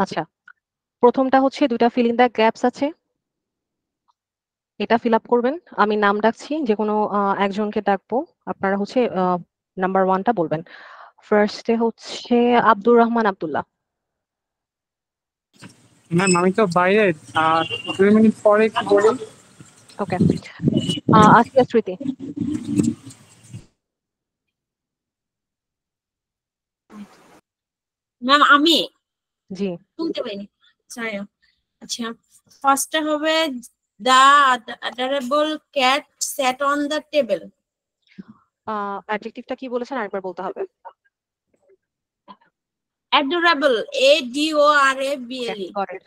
আচ্ছা, প্রথমটা হচ্ছে দুইটা ফিল ইন দ্য গ্যাপস আছে, এটা ফিল আপ করবেন। আমি নাম ডাকছি, যে কোনো একজনকে ডাকবো, আপনারা হচ্ছে নাম্বার ওয়ানটা বলবেন। ফার্স্টে হচ্ছে আব্দুর রহমান আব্দুল্লাহ। ম্যাম আমি তো বাইরে, আর 2 মিনিট পরে কি বলি? ওকে। আসিয়া স্মৃতি। ম্যাম আমি জি। শুনতে পাইনি, সরি। আচ্ছা, ফার্স্টটা হবে the adorable cat sat on the table. অ্যাডজেক্টিভটা কি বলেছেন, আরেকবার বলতে হবে। Adorable, okay, ADORABLE। Got it.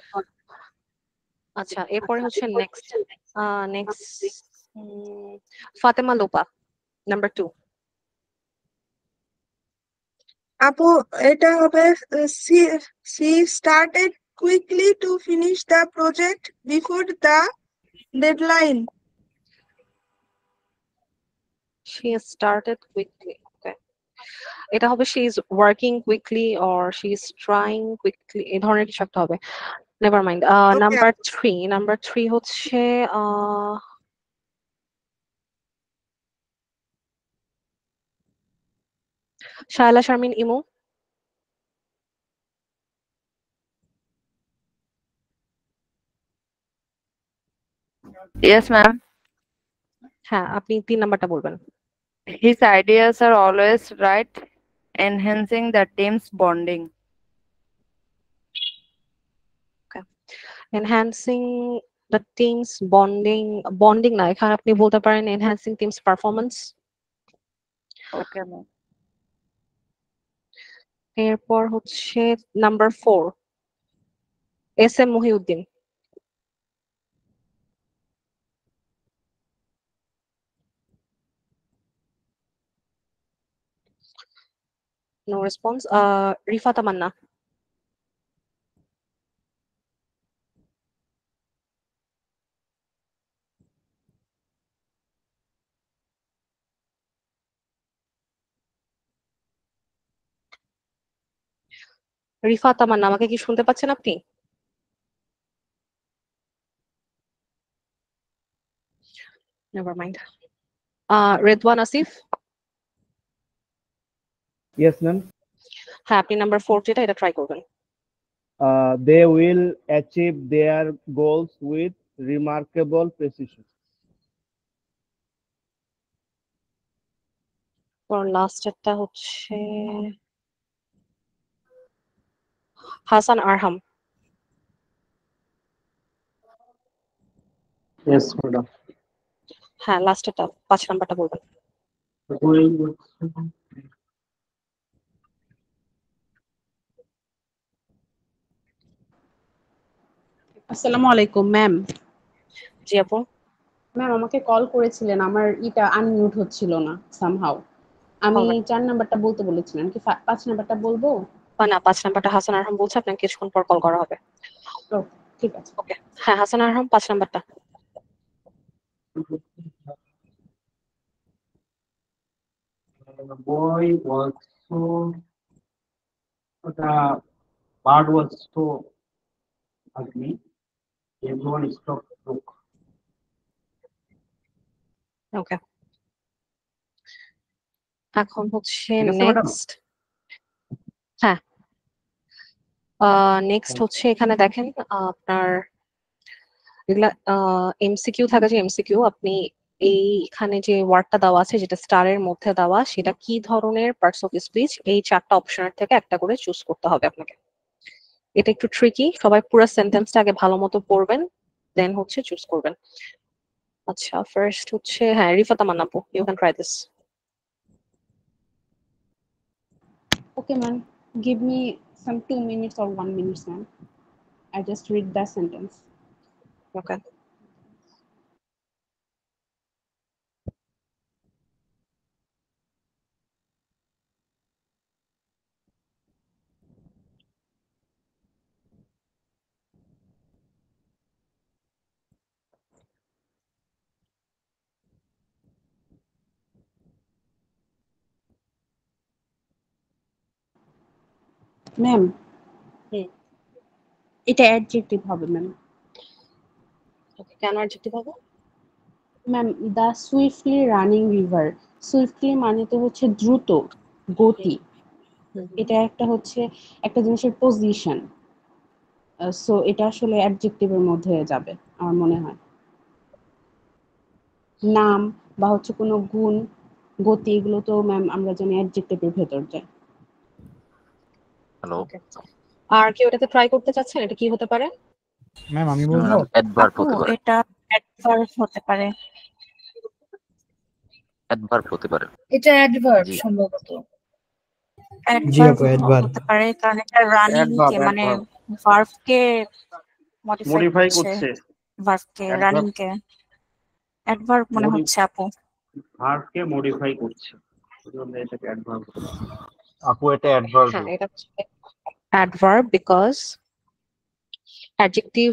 আচ্ছা, এরপরে হচ্ছে next. Next Fatema Lopa, number two. আপু এটা হবে she she started quickly to finish the project before the deadline. She started quickly. Okay. এটা হবে she is working quickly or she is trying quickly, এই ধরনের কিছু একটা হবে। Never mind. Okay, number three হচ্ছে শায়লা শারমিন ইমু। Yes, ma'am. হ্যাঁ, আপনি 3 নাম্বারটা বলবেন। His ideas are always right, enhancing the team's bonding. Enhancing the teams bonding. Bonding না, এখানে আপনি বলতে পারেন enhancing teams performance. Okay, ma'am. এরপর হচ্ছে number 4, SM Mohiuddin. No response. Rifa Tamanna. Rifa Tamanna, আমাকে কি শুনতে পাচ্ছেন আপনি? Never mind. Redwan Asif. Yes, ma'am. হ্যাঁ, আপনি নাম্বার 4 যেটা, এটা ট্রাই করবেন। They will achieve their goals with remarkable precision. লাস্টেরটা হচ্ছে হাসান আরহাম। Yes, madam. হ্যাঁ, লাস্টেরটা 5 নাম্বারটা বলবেন। আসসালামু আলাইকুম ম্যাম। জি আপু। ম্যাম আমাকে কল করেছিলেন, আমার ইটা আনমিউট হচ্ছিল না সামহাউ। আমি Alright. 4 নাম্বারটা বলতে বলেছিলেন, কি 5 নাম্বারটা বলবো? না, 5 নাম্বারটা হাসান আরহাম বলছে, আপনাকে কিছুক্ষণ পর কল করা হবে। ওকে, ঠিক আছে। ওকে। হ্যাঁ, হাসান আরহাম 5 নাম্বারটা। The boy was so, the bird was so ugly, everyone stopped to look. ওকে, এখন হচ্ছে ঠিক আছে, madam? নেক্সট। হ্যাঁ, নেক্সট হচ্ছে এখানে দেখেন, আপনার এগুলা এমসিকিউ থাকে, যে এমসিকিউ আপনি এইখানে যে ওয়ার্ডটা দেওয়া আছে, যেটা স্টারের মধ্যে দেওয়া, সেটা কি ধরনের পার্টস অফ স্পিচ, এই 4টা অপশনের থেকে একটা করে চুজ করতে হবে আপনাকে। এটা একটু ট্রিকি, সবাই পুরো সেন্টেন্সটা আগে ভালো মতো পড়বেন, দেন হচ্ছে চুজ করবেন। আচ্ছা, ফার্স্ট হচ্ছে হ্যাঁ রিফা তামান্না আপু, you can try this. Okay, ma'am. Give me some 2 minutes or 1 minute, ma'am. I just read the sentence. Okay. Ma'am, হুম, এটা অ্যাডজেক্টিভ হবে ম্যাম। ওকে, কেন অ্যাডজেক্টিভ হবে? Ma'am the swiftly running river, swiftly মানে তো হচ্ছে দ্রুত, গতি। এটা একটা হচ্ছে একটা জিনিসের পজিশন, সো এটা আসলে অ্যাডজেক্টিভের মধ্যে যাবে আমার মনে হয়। নাম বা হচ্ছে কোনো গুণ, গতি, এগুলো তো ম্যাম আমরা জানি অ্যাডজেক্টিভের ভেতর যায়। হ্যালো ওকে, আর কেউ এটাতে ট্রাই করতে চাচ্ছেন? এটা কি হতে পারে? ম্যাম আমি বলবো। অ্যাডভার্ব আপু হতে পারে, এটা অ্যাডভার্ব হতে পারে। অ্যাডভার্ব হতে পারে। এটা অ্যাডভার্ব জি সম্ভবত। জি অ্যাডভার্ব আপু অ্যাডভার্ব। হতে পারে কারণ এটা রানিং কে মানে ভার্বকে মডিফাই মডিফাই করছে, করছে, ভার্বকে রানিং কে। অ্যাডভার্ব মনে হচ্ছে আপু। ভার্বকে মডিফাই করছে, এজন্য এটাকে অ্যাডভার্ব বলে। আপু এটা অ্যাডভার্ব। হ্যাঁ, এটা অ্যাডভার্ব বিকজ অ্যাডজেক্টিভ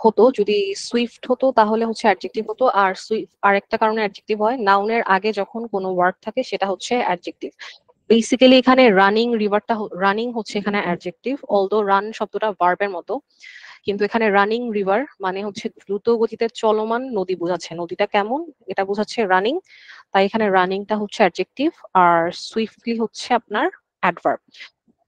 হতো, যদি সুইফট হতো তাহলে হচ্ছে অ্যাডজেক্টিভ হতো, আর আরেকটা কারণে অ্যাডজেক্টিভ হয়, নাউনের আগে যখন কোনো ওয়ার্ড থাকে সেটা হচ্ছে অ্যাডজেক্টিভ। বেসিক্যালি এখানে রানিং রিভারটা, রানিং হচ্ছে এখানে অ্যাডজেক্টিভ, অলদো রান শব্দটা ভার্বের মতো, কিন্তু এখানে রানিং রিভার মানে হচ্ছে দ্রুত গতিতে চলমান নদী বোঝাচ্ছে। নদীটা কেমন এটা বোঝাচ্ছে রানিং, তাই এখানে রানিংটা হচ্ছে অ্যাডজেক্টিভ, আর সুইফটলি হচ্ছে আপনার অ্যাডভার্ব।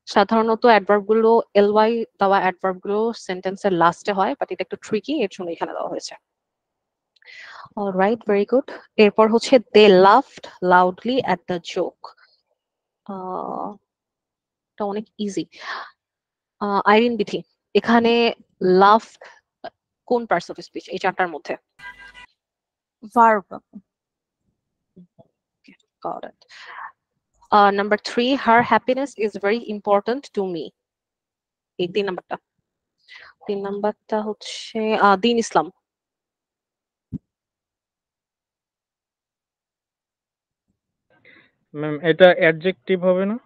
সাধারণত অ্যাডভার্ব গুলো এলওয়াই দেওয়া অ্যাডভার্ব গুলো সেন্টেন্সের লাস্টে হয়, বাট এটা একটু ট্রিকি, এর জন্য এখানে দেওয়া হয়েছে। Alright, very good. এরপর হচ্ছে they laughed loudly at the joke. এটা অনেক ইজি। আইরিন বিথি, এখানে লাফ কোন পার্টস অফ স্পিচ এই চারটার মধ্যে? Verb. Got it. Number 3, her happiness is very important to me. এই 3 নাম্বারটা। 3 নাম্বারটা হচ্ছে দিন ইসলাম। ম্যাম এটা অ্যাডজেক্টিভ হবে না?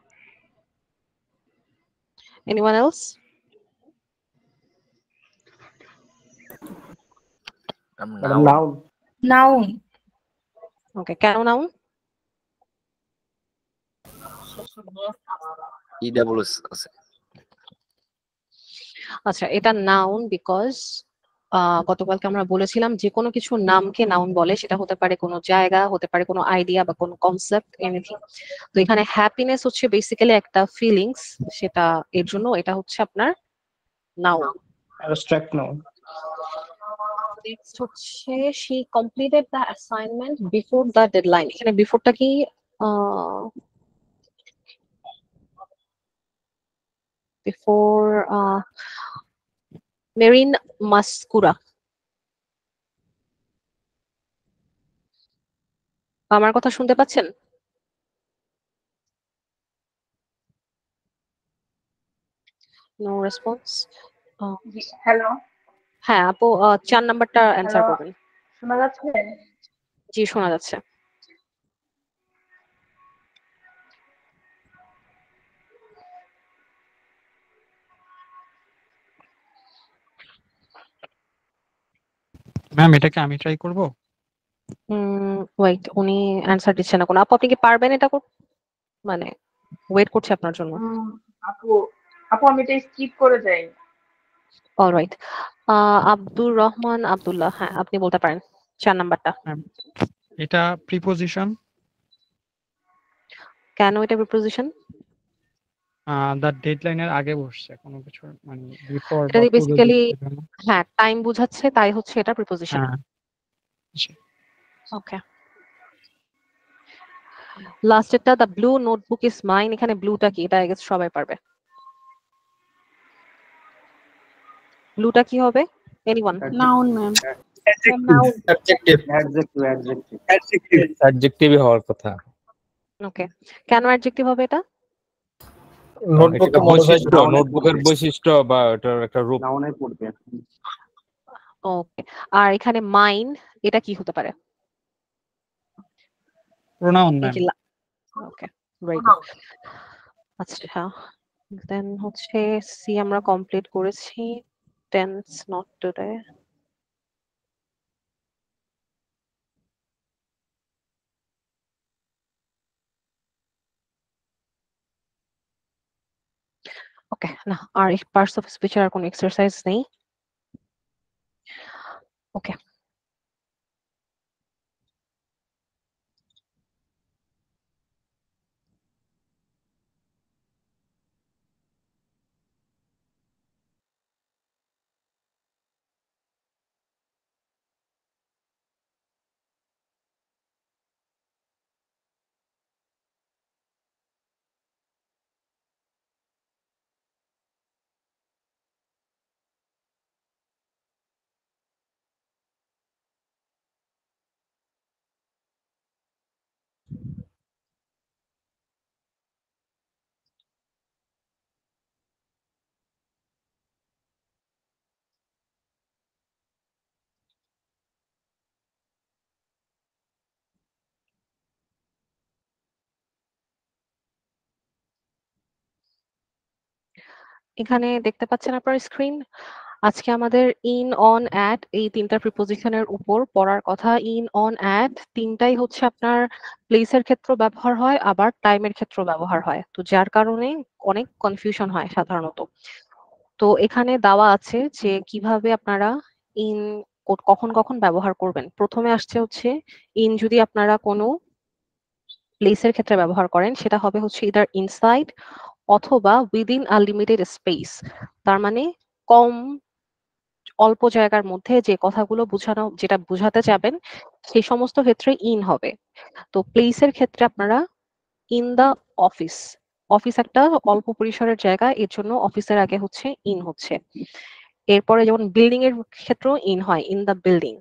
Anyone else? Madam noun. Noun. Okay, কেন নাউন? ইডাব্লিউএস আছে। আচ্ছা, এটা নাউন বিকজ গতকালকে আমরা বলেছিলাম যে কোনো কিছু নামকে নাউন বলে, সেটা হতে পারে কোনো জায়গা, হতে পারে কোনো আইডিয়া বা কোনো কনসেপ্ট, এনিথিং। তো এখানে হ্যাপিনেস হচ্ছে বেসিক্যালি একটা ফিলিংস, সেটা এর জন্য এটা হচ্ছে আপনার নাউন। Abstract noun. নেক্সট হচ্ছে she completed the assignment before the deadline। এখানে বিফোরটা কি? বিফোর মেরিন মাস্কুরা। আমার কথা শুনতে পাচ্ছেন? No response. হ্যালো হ্যাঁ আপু, 4 নাম্বারটা অ্যান্সার হ্যালো, করবেন। শোনা যাচ্ছে? জি, শোনা যাচ্ছে। ম্যাম এটাকে আমি ট্রাই করব? ওয়েট, উনি অ্যান্সার দিচ্ছে না কোনো। আপু আপনি কি পারবেন এটা মানে ওয়েট করছি আপনার জন্য। আপু আপু আমি এটা স্কিপ করে যাই। অলরাইট, আব্দুর রহমান আব্দুল্লাহ, হ্যাঁ আপনি বলতে পারেন 4 নাম্বারটা। ম্যাম এটা প্রিপোজিশন। কেন এটা প্রিপোজিশন? দ্য ডেডলাইনের আগে বসছে কোনো কিছু, মানে বিফোর এটা বা পূর্বে বেসিক্যালি বসছে না। হ্যাঁ টাইম বোঝাচ্ছে, তাই হচ্ছে এটা প্রিপোজিশন। হ্যাঁ জি। ওকে, লাস্টেরটা the blue notebook is mine. এখানে ব্লুটা কি? এটা আই গেস সবাই পারবে। ব্লুটা কি হবে? এনিওয়ান? Noun ma'am. অ্যাডজেক্টিভ অ্যাডজেক্টিভই হওয়ার কথা। ওকে, কেন অ্যাডজেক্টিভ হবে এটা? নোটবুকের বৈশিষ্ট্য, নোটবুকের বৈশিষ্ট্য বা এটার একটা রূপ। নাউনে পড়বে। ওকে, আর এখানে মাইন এটা কি হতে পারে? Pronoun ma'am. Okay, very good. আচ্ছা, দেন হচ্ছে সি আমরা কমপ্লিট করেছি। Tense not today. ওকে, না আর পার্টস অফ স্পিচের আর কোনো এক্সারসাইজ নেই। ওকে, এখানে দেখতে পাচ্ছেন আপনার স্ক্রিন। আজকে আমাদের ইন, অন, অ্যাট এই ৩টা প্রিপোজিশনের উপর পড়ার কথা। ইন, অন, অ্যাট ৩টাই হচ্ছে আপনার প্লেসের ক্ষেত্রেও ব্যবহার হয়, আবার টাইমের ক্ষেত্রেও ব্যবহার হয়। তো যার কারণে অনেক কনফিউশন হয় সাধারণত। তো এখানে দেওয়া আছে যে কিভাবে আপনারা ইন কখন কখন ব্যবহার করবেন। প্রথমে আসছে হচ্ছে ইন যদি আপনারা কোনো প্লেসের ক্ষেত্রে ব্যবহার করেন, সেটা হবে হচ্ছে ইদার ইনসাইড অথবা উইদিন আ লিমিটেড স্পেস। তার মানে কম অল্প জায়গার মধ্যে যে কথাগুলো যেটা বোঝাতে যাবেন সেই সমস্ত ক্ষেত্রে ইন হবে। তো প্লেসের ক্ষেত্রে আপনারা ইন দা অফিস, অফিস একটা অল্প পরিসরের জায়গা, এর জন্য অফিসের আগে হচ্ছে ইন হচ্ছে। এরপরে যেমন বিল্ডিং এর ক্ষেত্রেও ইন হয়, ইন দা বিল্ডিং।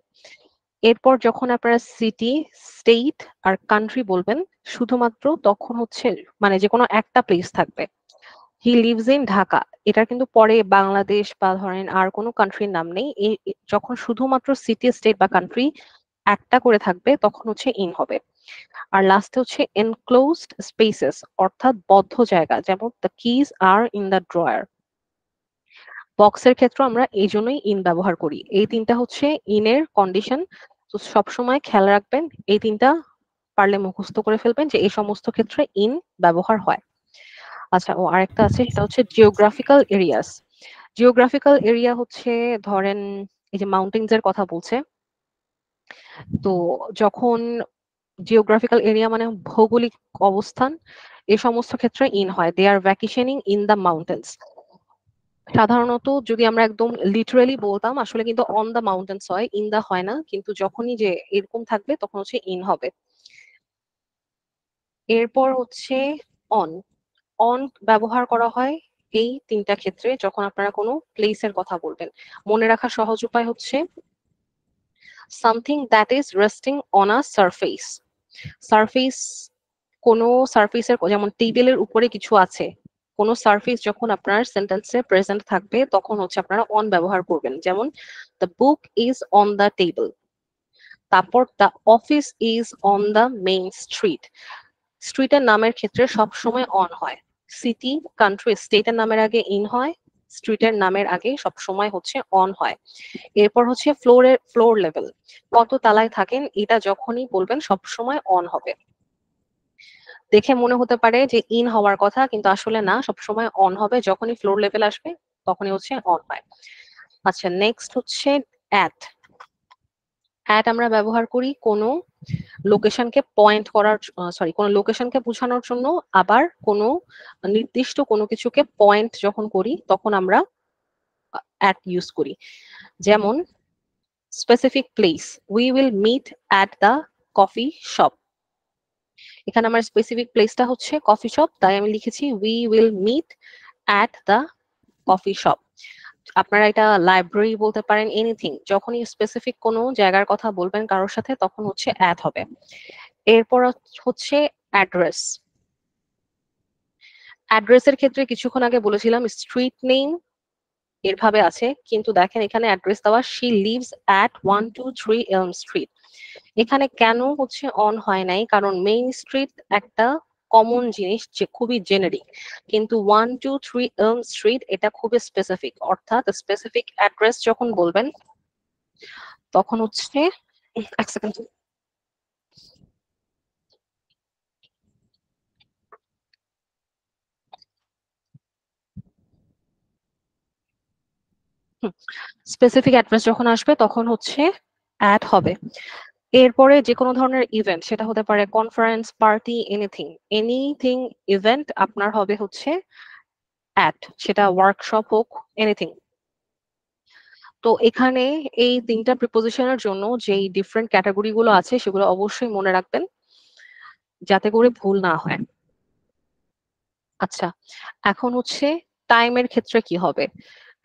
এরপর যখন আপনারা সিটি, স্টেট আর কান্ট্রি বলবেন, শুধুমাত্র তখন হচ্ছে মানে যে কোনো একটা প্লেস থাকবে। হি লিভস ইন ঢাকা, এটা কিন্তু পরে বাংলাদেশ বা ধরেন আর কোনো কান্ট্রির নাম নেই। যখন শুধুমাত্র সিটি, স্টেট বা কান্ট্রি একটা করে থাকবে তখন হচ্ছে ইন হবে। আর লাস্টে হচ্ছে এনক্লোজড স্পেসেস, অর্থাৎ বদ্ধ জায়গা, যেমন the keys are in the drawer. বক্সের ক্ষেত্রে আমরা এই জন্যই ইন ব্যবহার করি। এই তিনটা হচ্ছে ইনের কন্ডিশন। তো সবসময় খেয়াল রাখবেন, এই তিনটা পারলে মুখস্থ করে ফেলবেন যে এই সমস্ত ক্ষেত্রে ইন ব্যবহার হয়। আচ্ছা, ও আরেকটা আছে, সেটা হচ্ছে জিওগ্রাফিক্যাল এরিয়াস। জিওগ্রাফিক্যাল এরিয়া হচ্ছে ধরেন এই যে মাউন্টেন্স এর কথা বলছে। তো যখন জিওগ্রাফিক্যাল এরিয়া মানে ভৌগোলিক অবস্থান, এই সমস্ত ক্ষেত্রে ইন হয়। দে আর ভ্যাকেশনিং ইন দ্য মাউন্টেন্স। সাধারণত যদি আমরা একদম লিটারালি বলতাম, আসলে কিন্তু অন দ্য মাউন্টেন্স হয়, ইন দা হয় না। কিন্তু যখনই যে এরকম থাকবে তখন হচ্ছে ইন হবে। এরপর হচ্ছে অন। অন ব্যবহার করা হয় এই তিনটা ক্ষেত্রে যখন আপনারা কোনো প্লেসের কথা বলবেন। মনে রাখার সহজ উপায় হচ্ছে something that is resting on a surface. Surface, কোনো সারফেসের, যেমন টেবিলের উপরে কিছু আছে, কোনো সারফেস যখন আপনার সেন্টেন্সে প্রেজেন্ট থাকবে তখন হচ্ছে আপনারা অন ব্যবহার করবেন। যেমন the book is on the table. তারপর the office is on the main street. স্ট্রিটের নামের ক্ষেত্রে সব সময় অন হয়। সিটি, কান্ট্রি, স্টেটের নামের আগে ইন হয়, স্ট্রিটের নামের আগে সব সময় হচ্ছে অন হয়। এরপর হচ্ছে ফ্লোর লেভেল, কত তালায় থাকেন, এটা যখনই বলবেন সব সময় অন হবে। দেখে মনে হতে পারে যে ইন হওয়ার কথা, কিন্তু আসলে না, সবসময় অন হবে। যখনই ফ্লোর লেভেল আসবে তখনই হচ্ছে অন হয়। আচ্ছা, নেক্সট হচ্ছে অ্যাট। অ্যাট আমরা ব্যবহার করি কোনো লোকেশনকে পয়েন্ট করার, কোনো লোকেশনকে বোঝানোর জন্য, আবার কোনো নির্দিষ্ট কোনো কিছুকে পয়েন্ট যখন করি তখন আমরা অ্যাট ইউজ করি। যেমন specific place, we will meet at the coffee shop. এখানে আমার স্পেসিফিক প্লেসটা হচ্ছে কফি শপ, তাই আমি লিখেছি we will meet at the coffee shop. আপনারা এটা লাইব্রেরি বলতে পারেন, এনিথিং। যখনই স্পেসিফিক কোনো জায়গার কথা বলবেন কারোর সাথে তখন হচ্ছে অ্যাট হবে। এরপর হচ্ছে অ্যাড্রেস। অ্যাড্রেসের ক্ষেত্রে কিছুক্ষণ আগে বলেছিলাম স্ট্রিট নেম এরভাবে আছে, কিন্তু দেখেন এখানে অ্যাড্রেস দেওয়া শি লিভস অ্যাট 123 এলম স্ট্রিট। এখানে কেন হচ্ছে অন হয় নাই, কারণ মেইন স্ট্রিট একটা কমন জিনিস, যে খুবই জেনেরিক, কিন্তু 123 এলম স্ট্রিট এটা খুবই স্পেসিফিক। অর্থাৎ স্পেসিফিক অ্যাড্রেস যখন বলবেন তখন হচ্ছে, এক সেকেন্ড, স্পেসিফিক অ্যাড্রেস যখন আসবে তখন হচ্ছে অ্যাড হবে। এরপরে যে কোনো ধরনের ইভেন্ট, সেটা হতে পারে কনফারেন্স, পার্টি, এনিথিং ইভেন্ট আপনার হবে হচ্ছে অ্যাড, সেটা ওয়ার্কশপ হোক, এনিথিং। তো এখানে এই 3টা প্রিপোজিশনের জন্য যেই ডিফারেন্ট ক্যাটাগরি গুলো আছে সেগুলো অবশ্যই মনে রাখবেন যাতে করে ভুল না হয়। আচ্ছা, এখন হচ্ছে টাইমের ক্ষেত্রে কি হবে?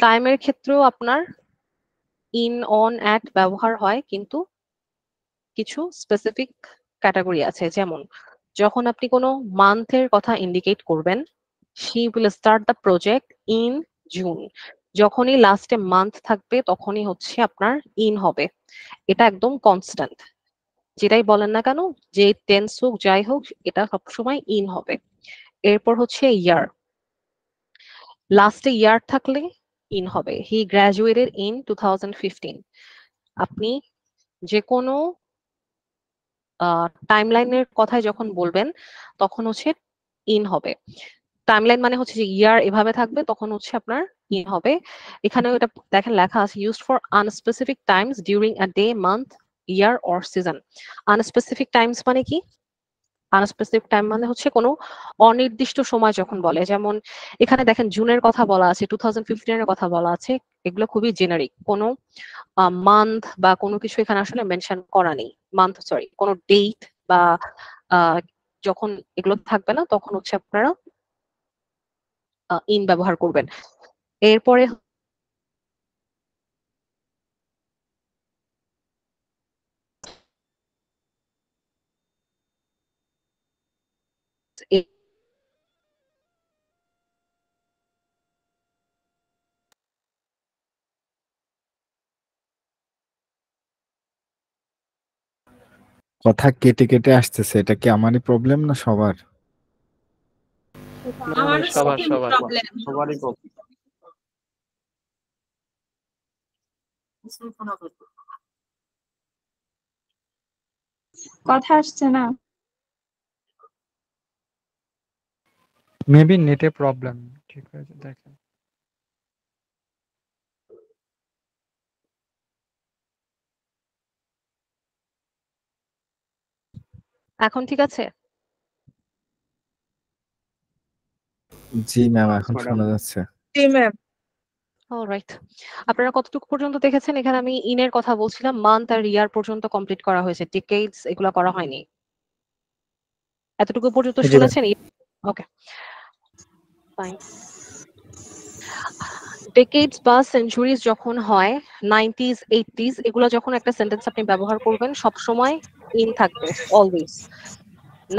টাইমের ক্ষেত্রেও আপনার ইন, অন, অ্যাট ব্যবহার হয়, কিন্তু কিছু স্পেসিফিক ক্যাটাগরি আছে। যেমন যখন আপনি কোনো মান্থের কথা ইন্ডিকেট করবেন, she will start the project in June, যখনই লাস্টে মান্থ থাকবে তখনই হচ্ছে আপনার ইন হবে। এটা একদম কনস্ট্যান্ট, যেটাই বলেন না কেন, যে টেন্স হোক যাই হোক, এটা সবসময় ইন হবে। এরপর হচ্ছে ইয়ার, লাস্টে ইয়ার থাকলে ইন হবে। হি গ্রাজুয়েটেড ইন 2015। আপনি যে কোনো টাইমলাইনের কথায় যখন বলবেন তখন হচ্ছে ইন হবে। টাইমলাইন মানে হচ্ছে যে ইয়ার এভাবে থাকবে, তখন হচ্ছে আপনার ইন হবে। এখানেও এটা দেখেন লেখা আছে, used for unspecific Times during a day, month, year or season. Unspecific Times মানে কি? আনস্পেসিফিক টাইম মানে হচ্ছে কোনো অনির্দিষ্ট সময় যখন বলে, যেমন এখানে দেখেন জুনের কথা বলা আছে, 2015 এর কথা বলা আছে, এগুলো খুবই জেনারিক, কোনো মান্থ বা কোনো কিছু এখানে আসলে মেনশন করা নেই। মান্থ সরি, কোনো ডেট বা যখন এগুলো থাকবে না তখন হচ্ছে আপনারা ইন ব্যবহার করবেন। এরপরে কথা কেটে কেটে আসতেছে, এটা কি আমারই প্রবলেম না সবার? আমারও সবার সেম সবার প্রবলেম। সবারই প্রবলেম। কথা আসছে না। মেবি নেটে প্রবলেম। ঠিক আছে, দেখেন। এখন ঠিক আছে? জি ম্যাম, এখন শোনা যাচ্ছে। জি ম্যাম। অলরাইট, আপনারা কতটুকু পর্যন্ত দেখেছেন? এখানে আমি ইনের কথা বলছিলাম, মান্থ আর ইয়ার পর্যন্ত কমপ্লিট করা হয়েছে, ডিকেডস এগুলো করা হয়নি। এতটুকু পর্যন্ত শুনেছেন? ওকে, ফাইন। ডেকেডস বা সেঞ্চুরিজ যখন হয়, 90s, 80s, এগুলো যখন একটা সেন্টেন্স আপনি ব্যবহার করবেন সব সময় ইন থাকবে, অলওয়েজ।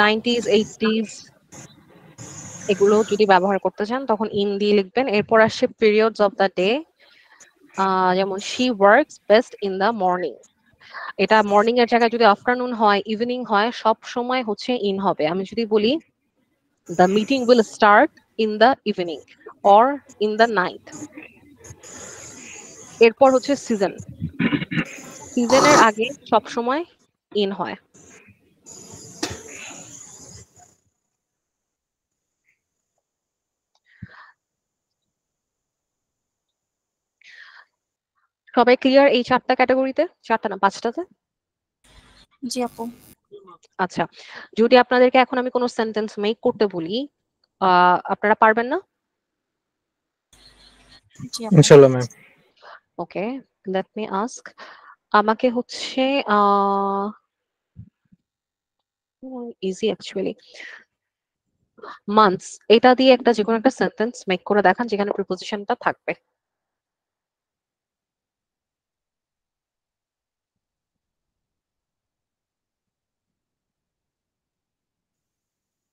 90s, 80s এগুলো যদি ব্যবহার করতে চান তখন ইন দিয়ে লিখবেন। এরপর আসছে পিরিয়ডস অফ দ্য ডে, যেমন she works best in the morning. এটা মর্নিং এর জায়গায় যদি আফটারনুন হয়, ইভিনিং হয়, সব সময় হচ্ছে ইন হবে। আমি যদি বলি the meeting will start in the evening or in the night. এরপর হচ্ছে সিজন, সিজনের আগে সব সময় ইন হয়। সবাই ক্লিয়ার এই 4টা ক্যাটাগরিতে? 4টা না 5টাতে? জি আপু। আচ্ছা, যদি আপনাদেরকে এখন আমি কোনো সেন্টেন্স মেক করতে বলি, আপনারা পারবেন না? ইনশাআল্লাহ ম্যাম। ওকে, লেট মি আস্ক। আমাকে হচ্ছে ইজি অ্যাকচুয়ালি, মান্থস এটা দিয়ে একটা যে কোনো একটা সেন্টেন্স মেক করে দেখান যেখানে প্রিপোজিশনটা থাকবে।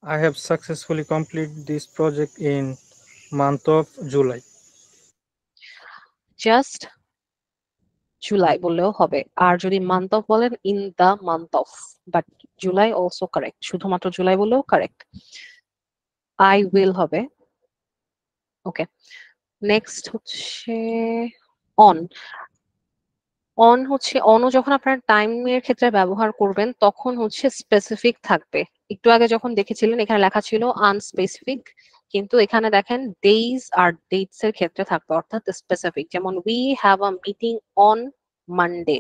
I have successfully completed this project in month of July. Just July বললেও হবে, আর যদি মান্থ অফ বলেন in the month of, but July also correct, শুধুমাত্র জুলাই বললেও কারেক্ট। আই উইল হবে। ওকে, নেক্সট হচ্ছে অন। অন হচ্ছে, অনও যখন আপনার টাইমের ক্ষেত্রে ব্যবহার করবেন তখন হচ্ছে স্পেসিফিক থাকবে। একটু আগে যখন দেখেছিলেন এখানে লেখা ছিল আনস্পেসিফিক, কিন্তু এখানে দেখেন ডেইজ আর ডেটস এর ক্ষেত্রে থাকবে, অর্থাৎ স্পেসিফিক। যেমন we have a meeting on Monday,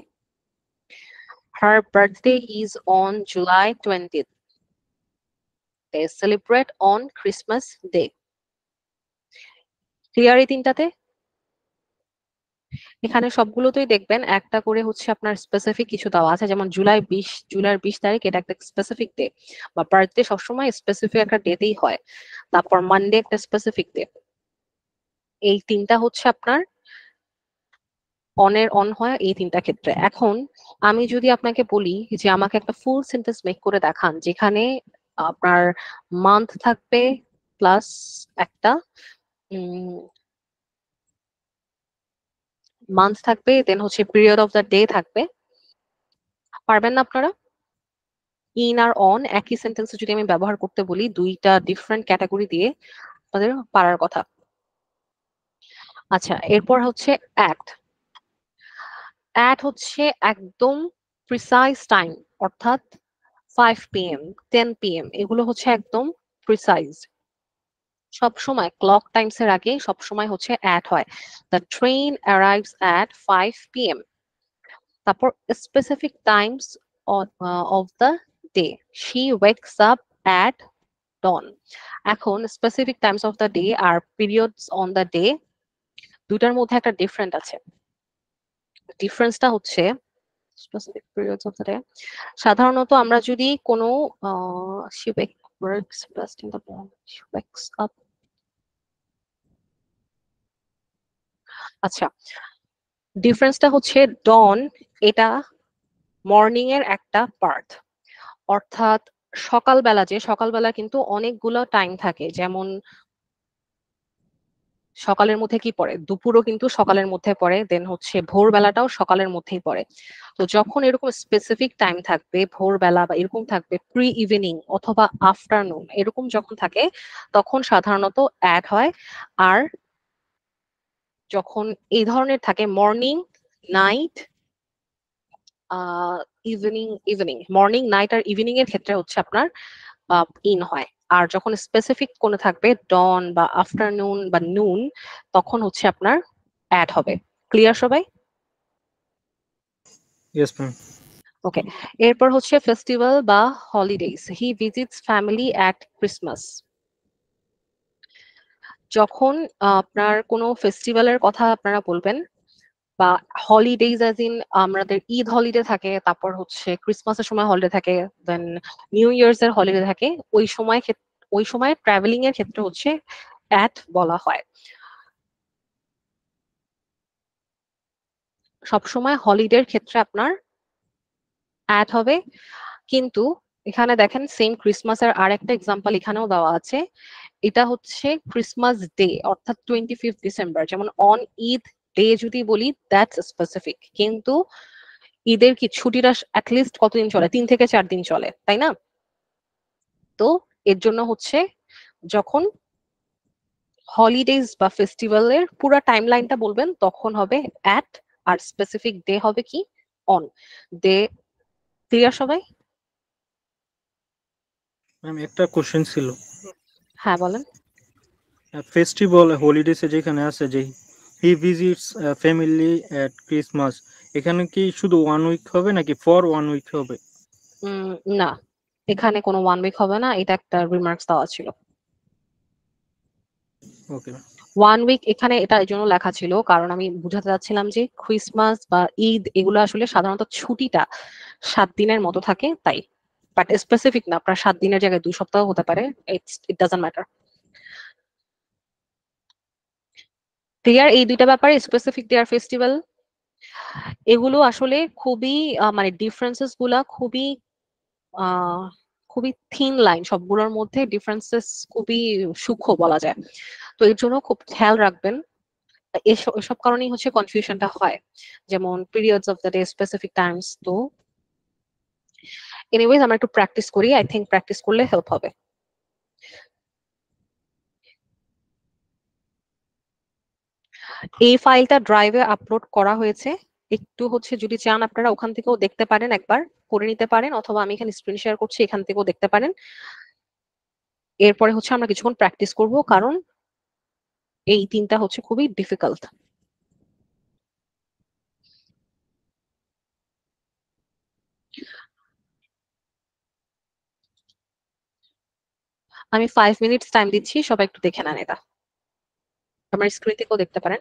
her birthday is on July 20th, they celebrate on Christmas Day। Clear এই তিনটাতে? এখানে সবগুলোতেই দেখবেন একটা করে হচ্ছে আপনার স্পেসিফিক কিছু দেওয়া আছে, যেমন জুলাইয়ের 20 তারিখ, এটা একটা স্পেসিফিক ডে, বা বার্থডে সবসময় স্পেসিফিক একটা ডেতেই হয়। তারপর মানডে একটা স্পেসিফিক ডে। এই তিনটা হচ্ছে আপনার অন হয় এই তিনটা ক্ষেত্রে। এখন আমি যদি আপনাকে বলি যে আমাকে একটা ফুল সেন্টেন্স মেক করে দেখান যেখানে আপনার মান্থ থাকবে প্লাস একটা মান্থ থাকবে, দেন হচ্ছে পিরিয়ড অফ দ্য ডে থাকবে, পারবেন না আপনারা? ইন আর অন একই সেন্টেন্সে যদি আমি ব্যবহার করতে বলি দুইটা ডিফারেন্ট ক্যাটাগরি দিয়ে, আপনাদের পারার কথা। আচ্ছা, এরপর হচ্ছে অ্যাট। অ্যাট হচ্ছে একদম প্রিসাইজ টাইম, অর্থাৎ 5 PM 10 PM এগুলো হচ্ছে একদম প্রিসাইজ। সবসময় ক্লক টাইমস এর আগে সবসময় হচ্ছে অ্যাট হয়। The train arrives at 5 PM। তারপর specific times of the day, she wakes up at dawn। এখন specific times of the day আর পিরিয়ডস অন দ্য ডে দুটার মধ্যে একটা ডিফারেন্ট আছে। ডিফারেন্সটা হচ্ছে specific periods of the day, সাধারণত আমরা যদি কোনো she works best in the morning, she wakes up। আচ্ছা, ডিফারেন্সটা হচ্ছে ডন এটা মর্নিং এর একটা পার্ট, অর্থাৎ সকালবেলা কিন্তু অনেকগুলো টাইম থাকে, যেমন সকালের মধ্যে কি পড়ে, দুপুরও কিন্তু সকালের মধ্যে পড়ে, দেন হচ্ছে ভোরবেলাটাও সকালের মধ্যেই পড়ে। তো যখন এরকম স্পেসিফিক টাইম থাকবে ভোরবেলা বা এরকম থাকবে প্রি ইভিনিং অথবা আফটারনুন এরকম যখন থাকে তখন সাধারণত অ্যাড হয়। আর যখন এই ধরনের থাকে morning night evening morning night আর ইভিনিং এর ক্ষেত্রে হচ্ছে আপনার ইন হয়। আর যখন স্পেসিফিক কোনো থাকবে ডন বা আফটারনুন বা নুন তখন হচ্ছে আপনার অ্যাড হবে। ক্লিয়ার সবাই? Yes ma'am. ওকে, এরপর হচ্ছে ফেস্টিভ্যাল বা holidays. He visits family at Christmas. যখন আপনার কোনো ফেস্টিভ্যালের কথা আপনারা বলবেন বা হলিডেজ অ্যাজ ইন আমাদের ঈদ হলিডে থাকে, তারপর হচ্ছে ক্রিসমাসের সময় হলিডে থাকে, দেন নিউ ইয়ার্স এর হলিডে থাকে, ওই সময় ট্রাভেলিং এর ক্ষেত্রে হচ্ছে অ্যাট বলা হয়। সবসময় হলিডের ক্ষেত্রে আপনার অ্যাট হবে। কিন্তু এখানে দেখেন সেম ক্রিসমাসের আর একটা এক্সাম্পল এখানেও দেওয়া আছে। এটা হচ্ছে ক্রিসমাস ডে অর্থাৎ 25 ডিসেম্বর। যেমন অন ঈদ ডে যদি বলি দ্যাটস স্পেসিফিক, কিন্তু ঈদের কি ছুটিটা অ্যাটলিস্ট কতদিন চলে? 3 থেকে 4 দিন চলে, তাই না? তো এর জন্য হচ্ছে যখন হলিডেজ বা ফেস্টিভ্যালের পুরো টাইমলাইনটা বলবেন তখন হবে অ্যাট, আর স্পেসিফিক ডে হবে কি অন ডে। ক্লিয়ার সবাই? ম্যাম একটা কোশ্চেন ছিল। হ্যাঁ বলেন। ফেস্টিভ্যাল হলিডেসে যেখানে আছে যে হি ভিজিটস ফ্যামিলি এট ক্রিসমাস, এখানে কি শুধু 1 উইক হবে নাকি ফর 1 উইক হবে? না, এখানে কোনো 1 উইক হবে না, এটা একটা রিমার্কস দেওয়া ছিল। ওকে। 1 উইক এখানে এটা এই জন্য লেখা ছিল কারণ আমি বুঝাতে চাচ্ছিলাম যে ক্রিসমাস বা ঈদ এগুলো আসলে সাধারণত ছুটিটা 7 দিনের মতো থাকে, তাই। বাট স্পেসিফিক না, আপনার 7 দিনের জায়গায় 2 সপ্তাহ হতে পারে, ইট ডাজন্ট ম্যাটার। ক্লিয়ার এই দুইটা ব্যাপারে, স্পেসিফিক ডে আর ফেস্টিভ্যাল? এগুলো আসলে খুবই মানে ডিফারেন্সেস গুলা খুবই থিন লাইন, সবগুলোর মধ্যে ডিফারেন্সেস খুবই সূক্ষ্ম বলা যায়। তো এর জন্য খুব খেয়াল রাখবেন, এসব কারণেই হচ্ছে কনফিউশনটা হয়, যেমন periods of the day, specific Times. তো এনিওয়েজ আমরা একটু প্র্যাকটিস করি, আই থিংক প্র্যাকটিস করলে হেল্প হবে। এই ফাইলটা ড্রাইভে আপলোড করা হয়েছে, একটু হচ্ছে যদি চান আপনারা ওখান থেকেও দেখতে পারেন, একবার করে নিতে পারেন, অথবা আমি এখানে স্ক্রিন শেয়ার করছি এখান থেকেও দেখতে পারেন। এরপরে হচ্ছে আমরা কিছুক্ষণ প্র্যাকটিস করব, কারণ এই তিনটা হচ্ছে খুবই ডিফিকাল্ট। আমি 5 মিনিটস টাইম দিচ্ছি, সবাই একটু দেখে নেন এটা। আমার স্ক্রিন থেকেও দেখতে পারেন।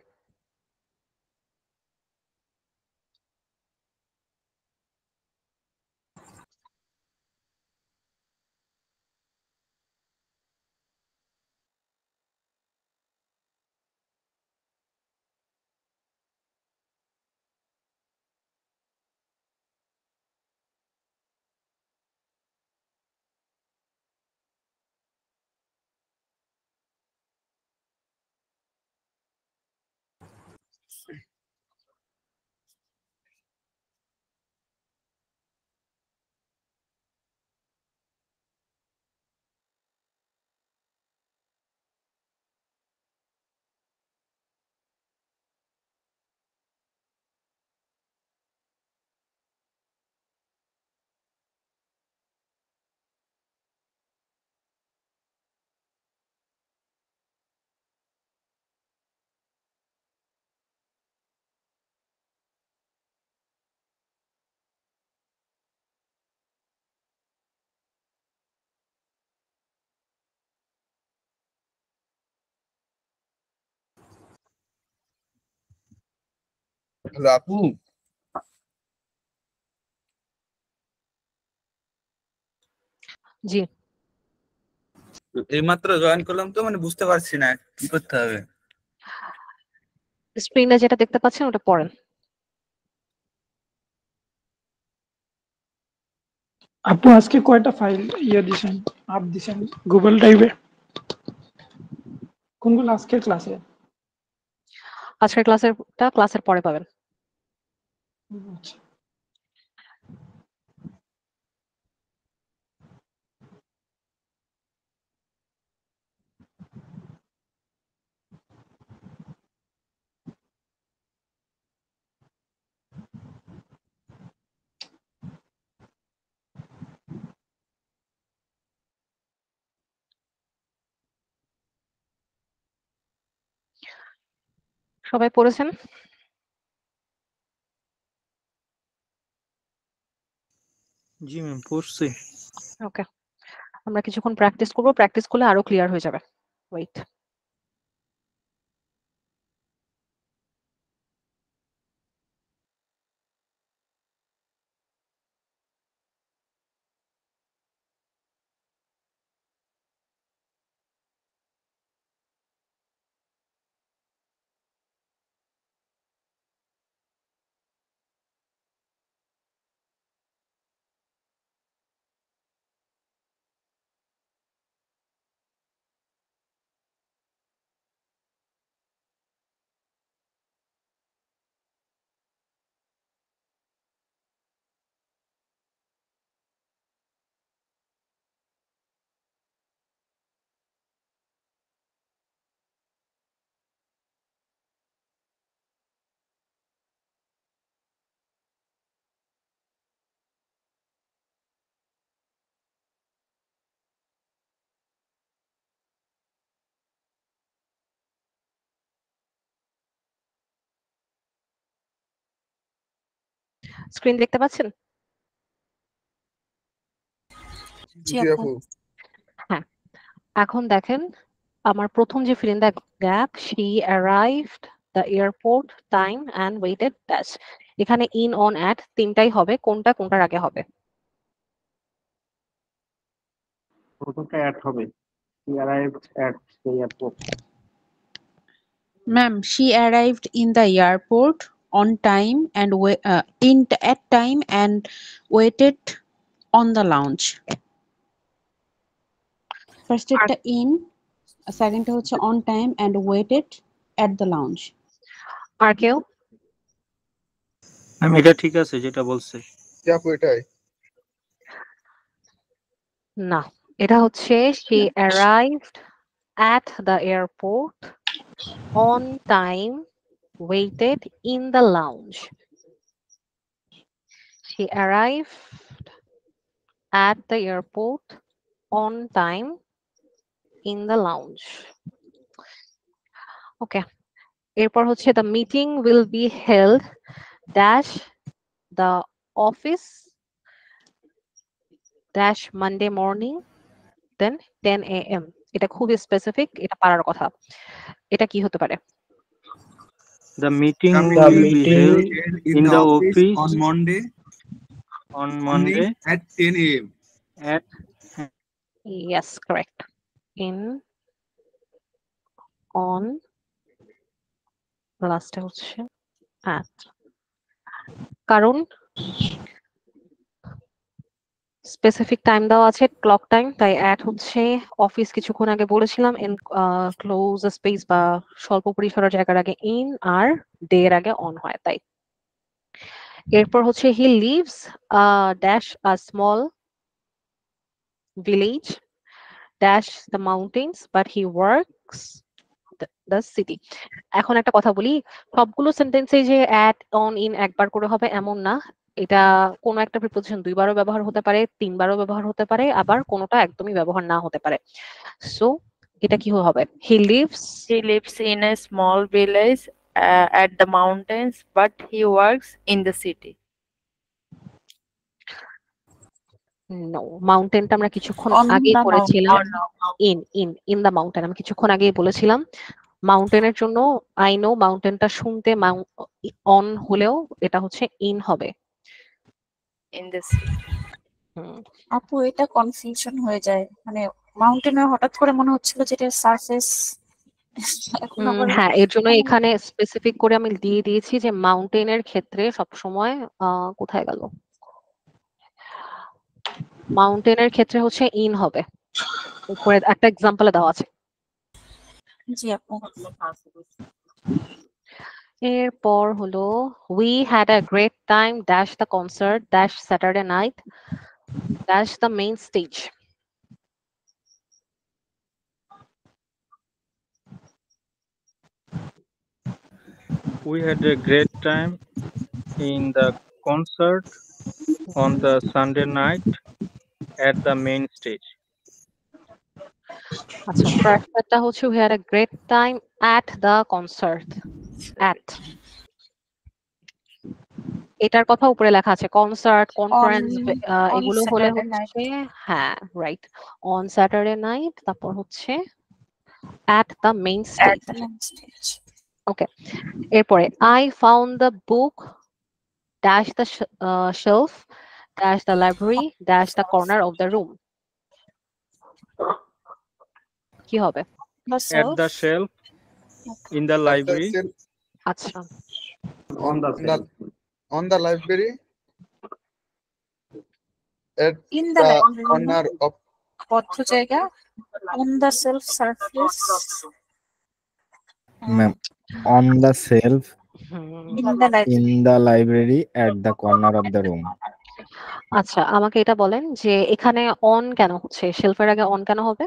হ্যালো আপু, জি, এইমাত্র জয়েন করলাম তো, মানে বুঝতে পারছি না কি করতে হবে। স্ক্রিনে যেটা দেখতে পাচ্ছেন ওটা পড়েন। আপু আজকে কয়টা ফাইল দিছেন, আপ দিছেন গুগল ড্রাইভে? কোনগুলো আজকের ক্লাসে? আজকের ক্লাসের পরে পাবেন। আচ্ছা। সবাই পড়েছেন? জি ম্যাম, পড়ছি। ওকে, আমরা কিছুক্ষণ প্র্যাকটিস করব, প্র্যাকটিস করলে আরো ক্লিয়ার হয়ে যাবে। ওয়েট। স্ক্রিন দেখতে পাচ্ছেন? জি আপু। হ্যাঁ, এখন দেখেন আমার প্রথম যে fill in the gap, she arrived the airport time and waited dash, এখানে in on at তিনটাই হবে, কোনটা কোনটার আগে হবে? প্রথমটা অ্যাড হবে, he arrived at the airport. Ma'am, she arrived in the airport on time and at time and waited on the lounge. First এটা in, second হচ্ছে on time and waited at the lounge. আর কেউ? Ma'am এটা ঠিক আছে যেটা বলছে। আপু এটাই না, এটা হচ্ছে she arrived at the airport on time, waited in the lounge. She arrived at the airport on time, in the lounge. ওকে, এরপর হচ্ছে the meeting will be held dash the office dash Monday morning then 10 a.m. এটা খুবই specific, এটা পারার কথা। এটা কি হতে পারে? The meeting The will be meeting held in the office on Monday at 10 a.m. At Yes, correct. On last হচ্ছে at, কারণ স্পেসিফিক টাইম দেওয়া আছে ক্লক টাইম, তাই অ্যাট হচ্ছে অফিস কিছুক্ষণ আগে বলেছিলাম ইন ক্লোজ স্পেস বা স্বল্প পরিসরের জায়গার আগে ইন আর ডে এর আগে অন হয়, তাই। এরপর হচ্ছে he lives dash a small village dash the mountains but he works the city. এখন একটা কথা বলি, সবগুলো সেন্টেন্সে যে অ্যাট অন ইন একবার করে হবে এমন না, এটা কোনো একটা প্রিপোজিশন দুইবারও ব্যবহার হতে পারে, তিনবারও ব্যবহার হতে পারে, আবার কোনোটা একদমই ব্যবহার না হতে পারে। সো এটা কি হবে? হি lives in a small village at the mountains but he works in the city. No, মাউন্টেনটা আমরা কিছুক্ষণ আগেই পড়েছিলাম। ইন দ্য মাউন্টেন আমি কিছুক্ষণ আগেই বলেছিলাম। মাউন্টেনের জন্য আই নো মাউন্টেনটা শুনতে অন হলেও এটা হচ্ছে ইন হবে। In the city. আপু এটা কনফিউশন হয়ে যায়, মানে মাউন্টেনে হঠাৎ করে মনে হচ্ছিল যেটা সারফেস। হ্যাঁ, এর জন্য এখানে স্পেসিফিক করে আমি দিয়ে দিয়েছি যে মাউন্টেনের ক্ষেত্রে সবসময় কোথায় গেল, মাউন্টেনের ক্ষেত্রে হচ্ছে ইন হবে। উপরে একটা এক্সাম্পলে দেওয়া আছে। জি আপু। এরপর হলো we had a great time dash the concert dash Saturday night dash the main stage. we had a great time in the concert on the Sunday night at the main stage. আচ্ছা, ফার্স্টটা হচ্ছে we had a great time at the concert. at এটার কথা উপরে লেখা আছে, concert, conference এগুলো হলে হচ্ছে হ্যাঁ রাইট, অন স্যাটারডে নাইট, তারপর হচ্ছে at the main stage. ওকে, এরপরে I found the book dash the shelf dash the library dash the corner of the room. কি হবে? At the shelf in the library. আচ্ছা, on the library at in the corner of কত জায়গা on the self surface ma'am, on the shelf in the library at the corner of the room. আচ্ছা, আমাকে এটা বলেন যে এখানে on কেন হচ্ছে, শেলফের আগে অন কেন হবে?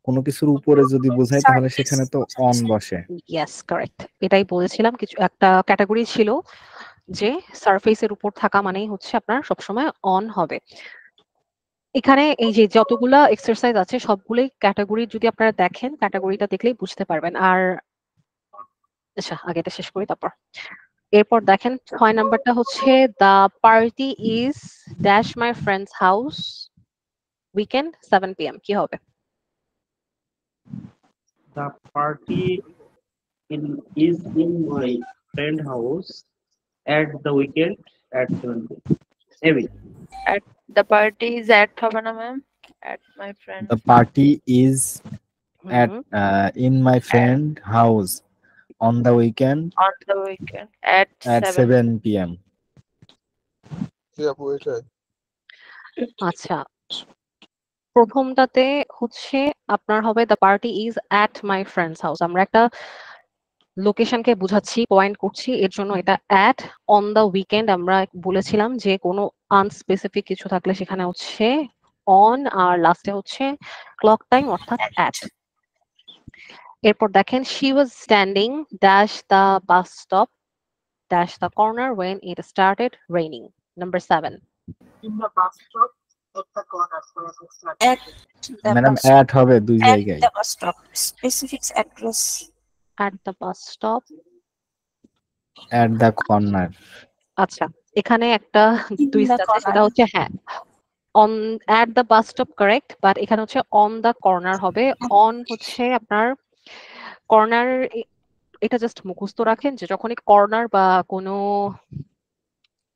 কোনো কিছুর উপরে যদি বোঝায় তাহলে সেখানে তো অন বসে। ইয়েস, কারেক্ট, এটাই বলেছিলাম। কিছু একটা ক্যাটাগরি ছিল যে সারফেসের উপর থাকা মানেই হচ্ছে আপনার সবসময় অন হবে। এখানে এই যে যতগুলা এক্সারসাইজ আছে সবগুলোই ক্যাটাগরি, যদি আপনারা দেখেন ক্যাটাগরিটা দেখলেই বুঝতে পারবেন। আর আচ্ছা, আগে এটা শেষ করি তারপর। এরপর দেখেন 6 নাম্বারটা হচ্ছে the party is dash my friends house weekend 7 PM। কি হবে? The party is in my friend house at the weekend at 7 p.m. At the party is at হবে না ma'am? At my friend. The party is at in my friend house on the weekend at 7 PM. আচ্ছা, প্রথমটাতে হচ্ছে আপনার হবে the party is at my friends house. আমরা একটা লোকেশনকে বুঝাচ্ছি, point করছি, এর জন্য এটা অ্যাট। অন দ্য উইকেন্ড আমরা বলেছিলাম যে কোনো আনস্পেসিফিক কিছু থাকলে সেখানে হচ্ছে অন, আর লাস্টে হচ্ছে ক্লক টাইম অর্থাৎ অ্যাট। এরপর দেখেন she was standing dash the bus stop dash the corner when it started raining. Number 7, in the bus stop At the madam bus at হবে দুই at জায়গায়। the bus stop. Specific address. At the bus stop. At the corner. আচ্ছা, এখানে একটা In twist the আছে, সেটা corner. হচ্ছে হ্যাঁ on at the bus stop correct, but এখানে হচ্ছে on the corner হবে। on হচ্ছে আপনার কর্নার, এটা জাস্ট মুখস্থ রাখেন যে যখনই কর্নার বা কোনো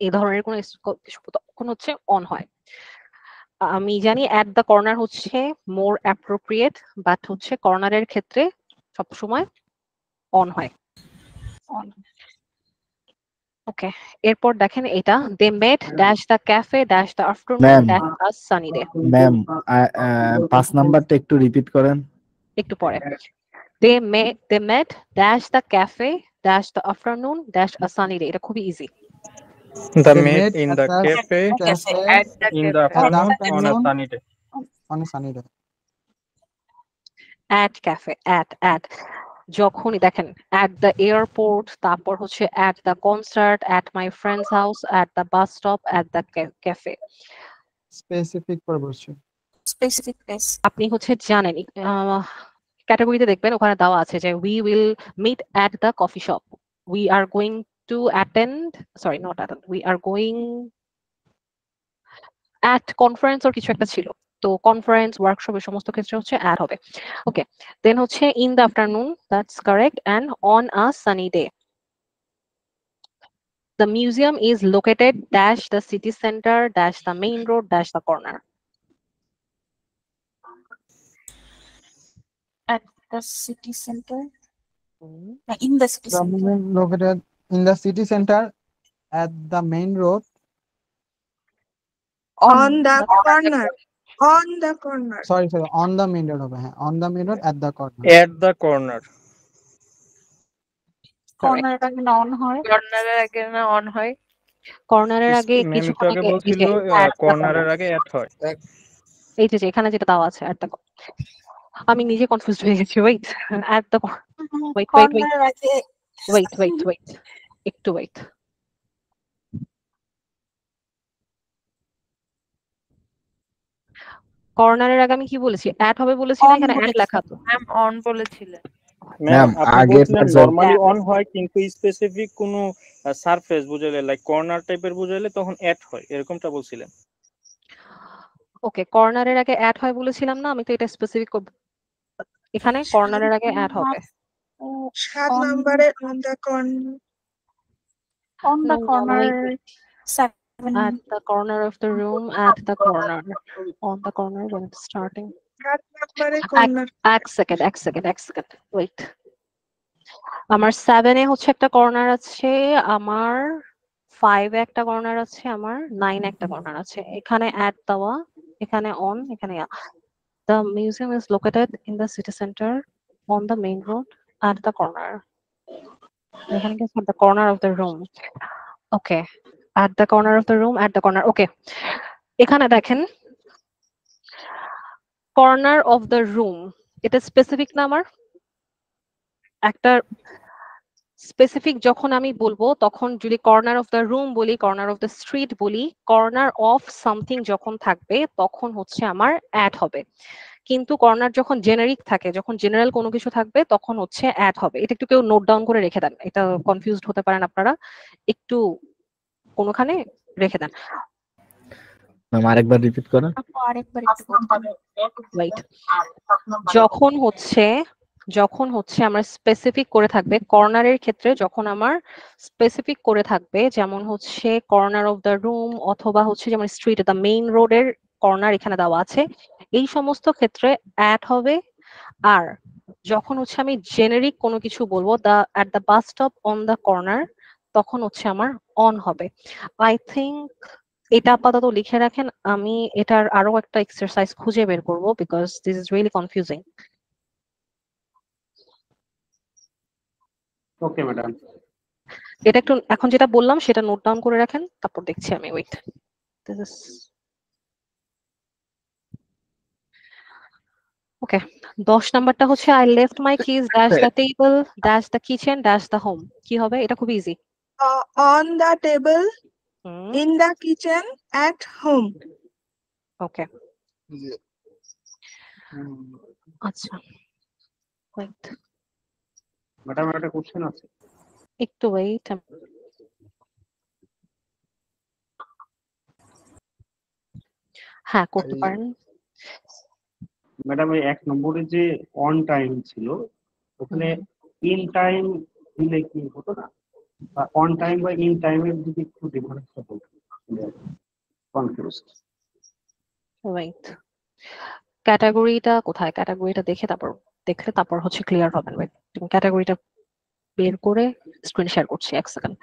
এই ধরনের কোনো কিছু তখন হচ্ছে অন হয়। আমি জানি অ্যাট দ্য কর্নার হচ্ছে মোর অ্যাপ্রোপ্রিয়েট, বাট হচ্ছে কর্নারের ক্ষেত্রে সবসময় অন হয়। ওকে, এরপর দেখেন এটা they met dash the cafe dash the afternoon ma'am dash the sunny day. Ma'am 5 নাম্বারটা একটু রিপিট করেন। একটু পরে they met dash the cafe dash the afternoon dash a sunny day। এটা খুবই easy. The met in the cafe in the afternoon on a sunny day. On a sunny day. at cafe at যখনই দেখেন at the airport, তারপর হচ্ছে at the concert, at my friend's house, at the bus stop, at the cafe। Specific purpose. Specific place. আপনি হচ্ছে জানেন ক্যাটাগরিতে দেখবেন ওখানে দেওয়া আছে যে we will meet at the coffee shop, we are going to attend, sorry not attend, we are going at conference or কিছু একটা ছিল, তো কনফারেন্স ওয়ার্কশপ এর সমস্ত ক্ষেত্রে হচ্ছে at হবে। ওকে, দেন হচ্ছে in the afternoon, that's correct, and on a sunny day। The museum is located dash the city center dash the main road dash the corner। At the city center. In the city The center. museum located in the city center at the main road. On the corner. On the corner. Sorry, on the main road. On the main road at the corner. At the corner. কর্নারের আগে না on হয়, কর্নারের আগে না on হয়, কর্নারের আগে ম্যাম একটু কিছুক্ষণ আগে আগে বলছিল কর্নারের আগে অ্যাট হয়। এই যে এখানে যেটা দেওয়া আছে at the, আমি নিজে কনফিউজড হয়ে গেছি। ওয়েট, at the wait কর্নারের আগে wait একটু ওয়েট। কর্নারের আগে আমি কি বলেছি? অ্যাট হবে বলেছি না, এখানে অ্যাট লেখা তো। ম্যাম অন বলেছিলেন। ম্যাম আপনি বলছিলেন নরমালি অন হয়, কিন্তু স্পেসিফিক কোন সারফেস বুঝাইলে লাইক কর্নার টাইপের বুঝাইলে তখন অ্যাট হয়, এরকমটা বলছিলেন। ওকে, কর্নারের আগে অ্যাট হয় বলেছিলাম না, আমি তো এটা স্পেসিফিক এখানে কর্নারের আগে অ্যাট হবে। 7 নম্বরে on the corner. On the corner. At the corner of the room, at the corner, on the corner when it's starting. 7 নম্বরে corner. এক সেকেন্ড ওয়েট। আমার 7 এ হচ্ছে একটা কর্নার আছে, আমার 5 এ একটা কর্নার আছে, আমার 9 এ একটা কর্নার আছে। এখানে at দেওয়া, এখানে on, এখানে the museum is located in the city center on the main road at the corner। এখানে কি at the corner of the room। Okay, at the corner of the room, at the corner। Okay, এখানে দেখেন corner of the room, এটা specific না আমার একটা specific যখন আমি বলবো তখন যদি কর্নার অফ দ্য রুম বলি, কর্নার অফ দ্য স্ট্রিট বলি, কর্নার অফ সামথিং যখন থাকবে তখন হচ্ছে আমার অ্যাড হবে। কিন্তু কর্নার যখন জেনারিক থাকে, যখন জেনারেল কোনো কিছু থাকবে তখন হচ্ছে অ্যাড হবে। এটা একটু কেউ নোট ডাউন করে রেখে দেন, এটা কনফিউজড হতে পারেন আপনারা, একটু কোনোখানে রেখে দেন। ম্যাম আরেকবার রিপিট করেন। আরেকবার একটু ওয়েট, যখন হচ্ছে আমার স্পেসিফিক করে থাকবে কর্নারের ক্ষেত্রে, যখন আমার স্পেসিফিক করে থাকবে যেমন হচ্ছে কর্নার অফ দ্য রুম অথবা হচ্ছে যেমন স্ট্রিট দ্য মেইন রোডের কর্নার এখানে দেওয়া আছে, এই সমস্ত ক্ষেত্রে অ্যাট হবে। আর যখন হচ্ছে আমি জেনারিক কোনো কিছু বলবো at the bus stop on the corner, তখন হচ্ছে আমার অন হবে। আই থিঙ্ক এটা আপাতত লিখে রাখেন, আমি এটার আরো একটা এক্সারসাইজ খুঁজে বের করবো because this is really confusing. Okay madam, এটা একটু এখন যেটা বললাম সেটা নোট ডাউন করে রাখেন, তারপর দেখছি আমি। ওয়েট, ওকে, 10 নাম্বারটা হচ্ছে I left my keys dash the table dash the kitchen dash the home. কি হবে? এটা খুব easy. On the table, in the kitchen, at home. ওকে জি আচ্ছা ওয়েট ম্যাডাম একটা কোশ্চেন আছে। একটু ওয়েট। হ্যাঁ করতে পারেন। ম্যাডাম এই 1 নম্বরে যে অন টাইম ছিল ওখানে ইন টাইম দিলে কি হতো না, বা অন টাইম বা ইন টাইমের যদি একটু ডিফারেন্সটা বলতেন। কনফিউজড। ওয়েট ক্যাটাগরিটা কোথায়? ক্যাটাগরিটা দেখলে তারপর হচ্ছে ক্লিয়ার হবেন। ওয়েট তুমি ক্যাটাগরিটা বের করে স্ক্রিন শেয়ার করছি 1 সেকেন্ড।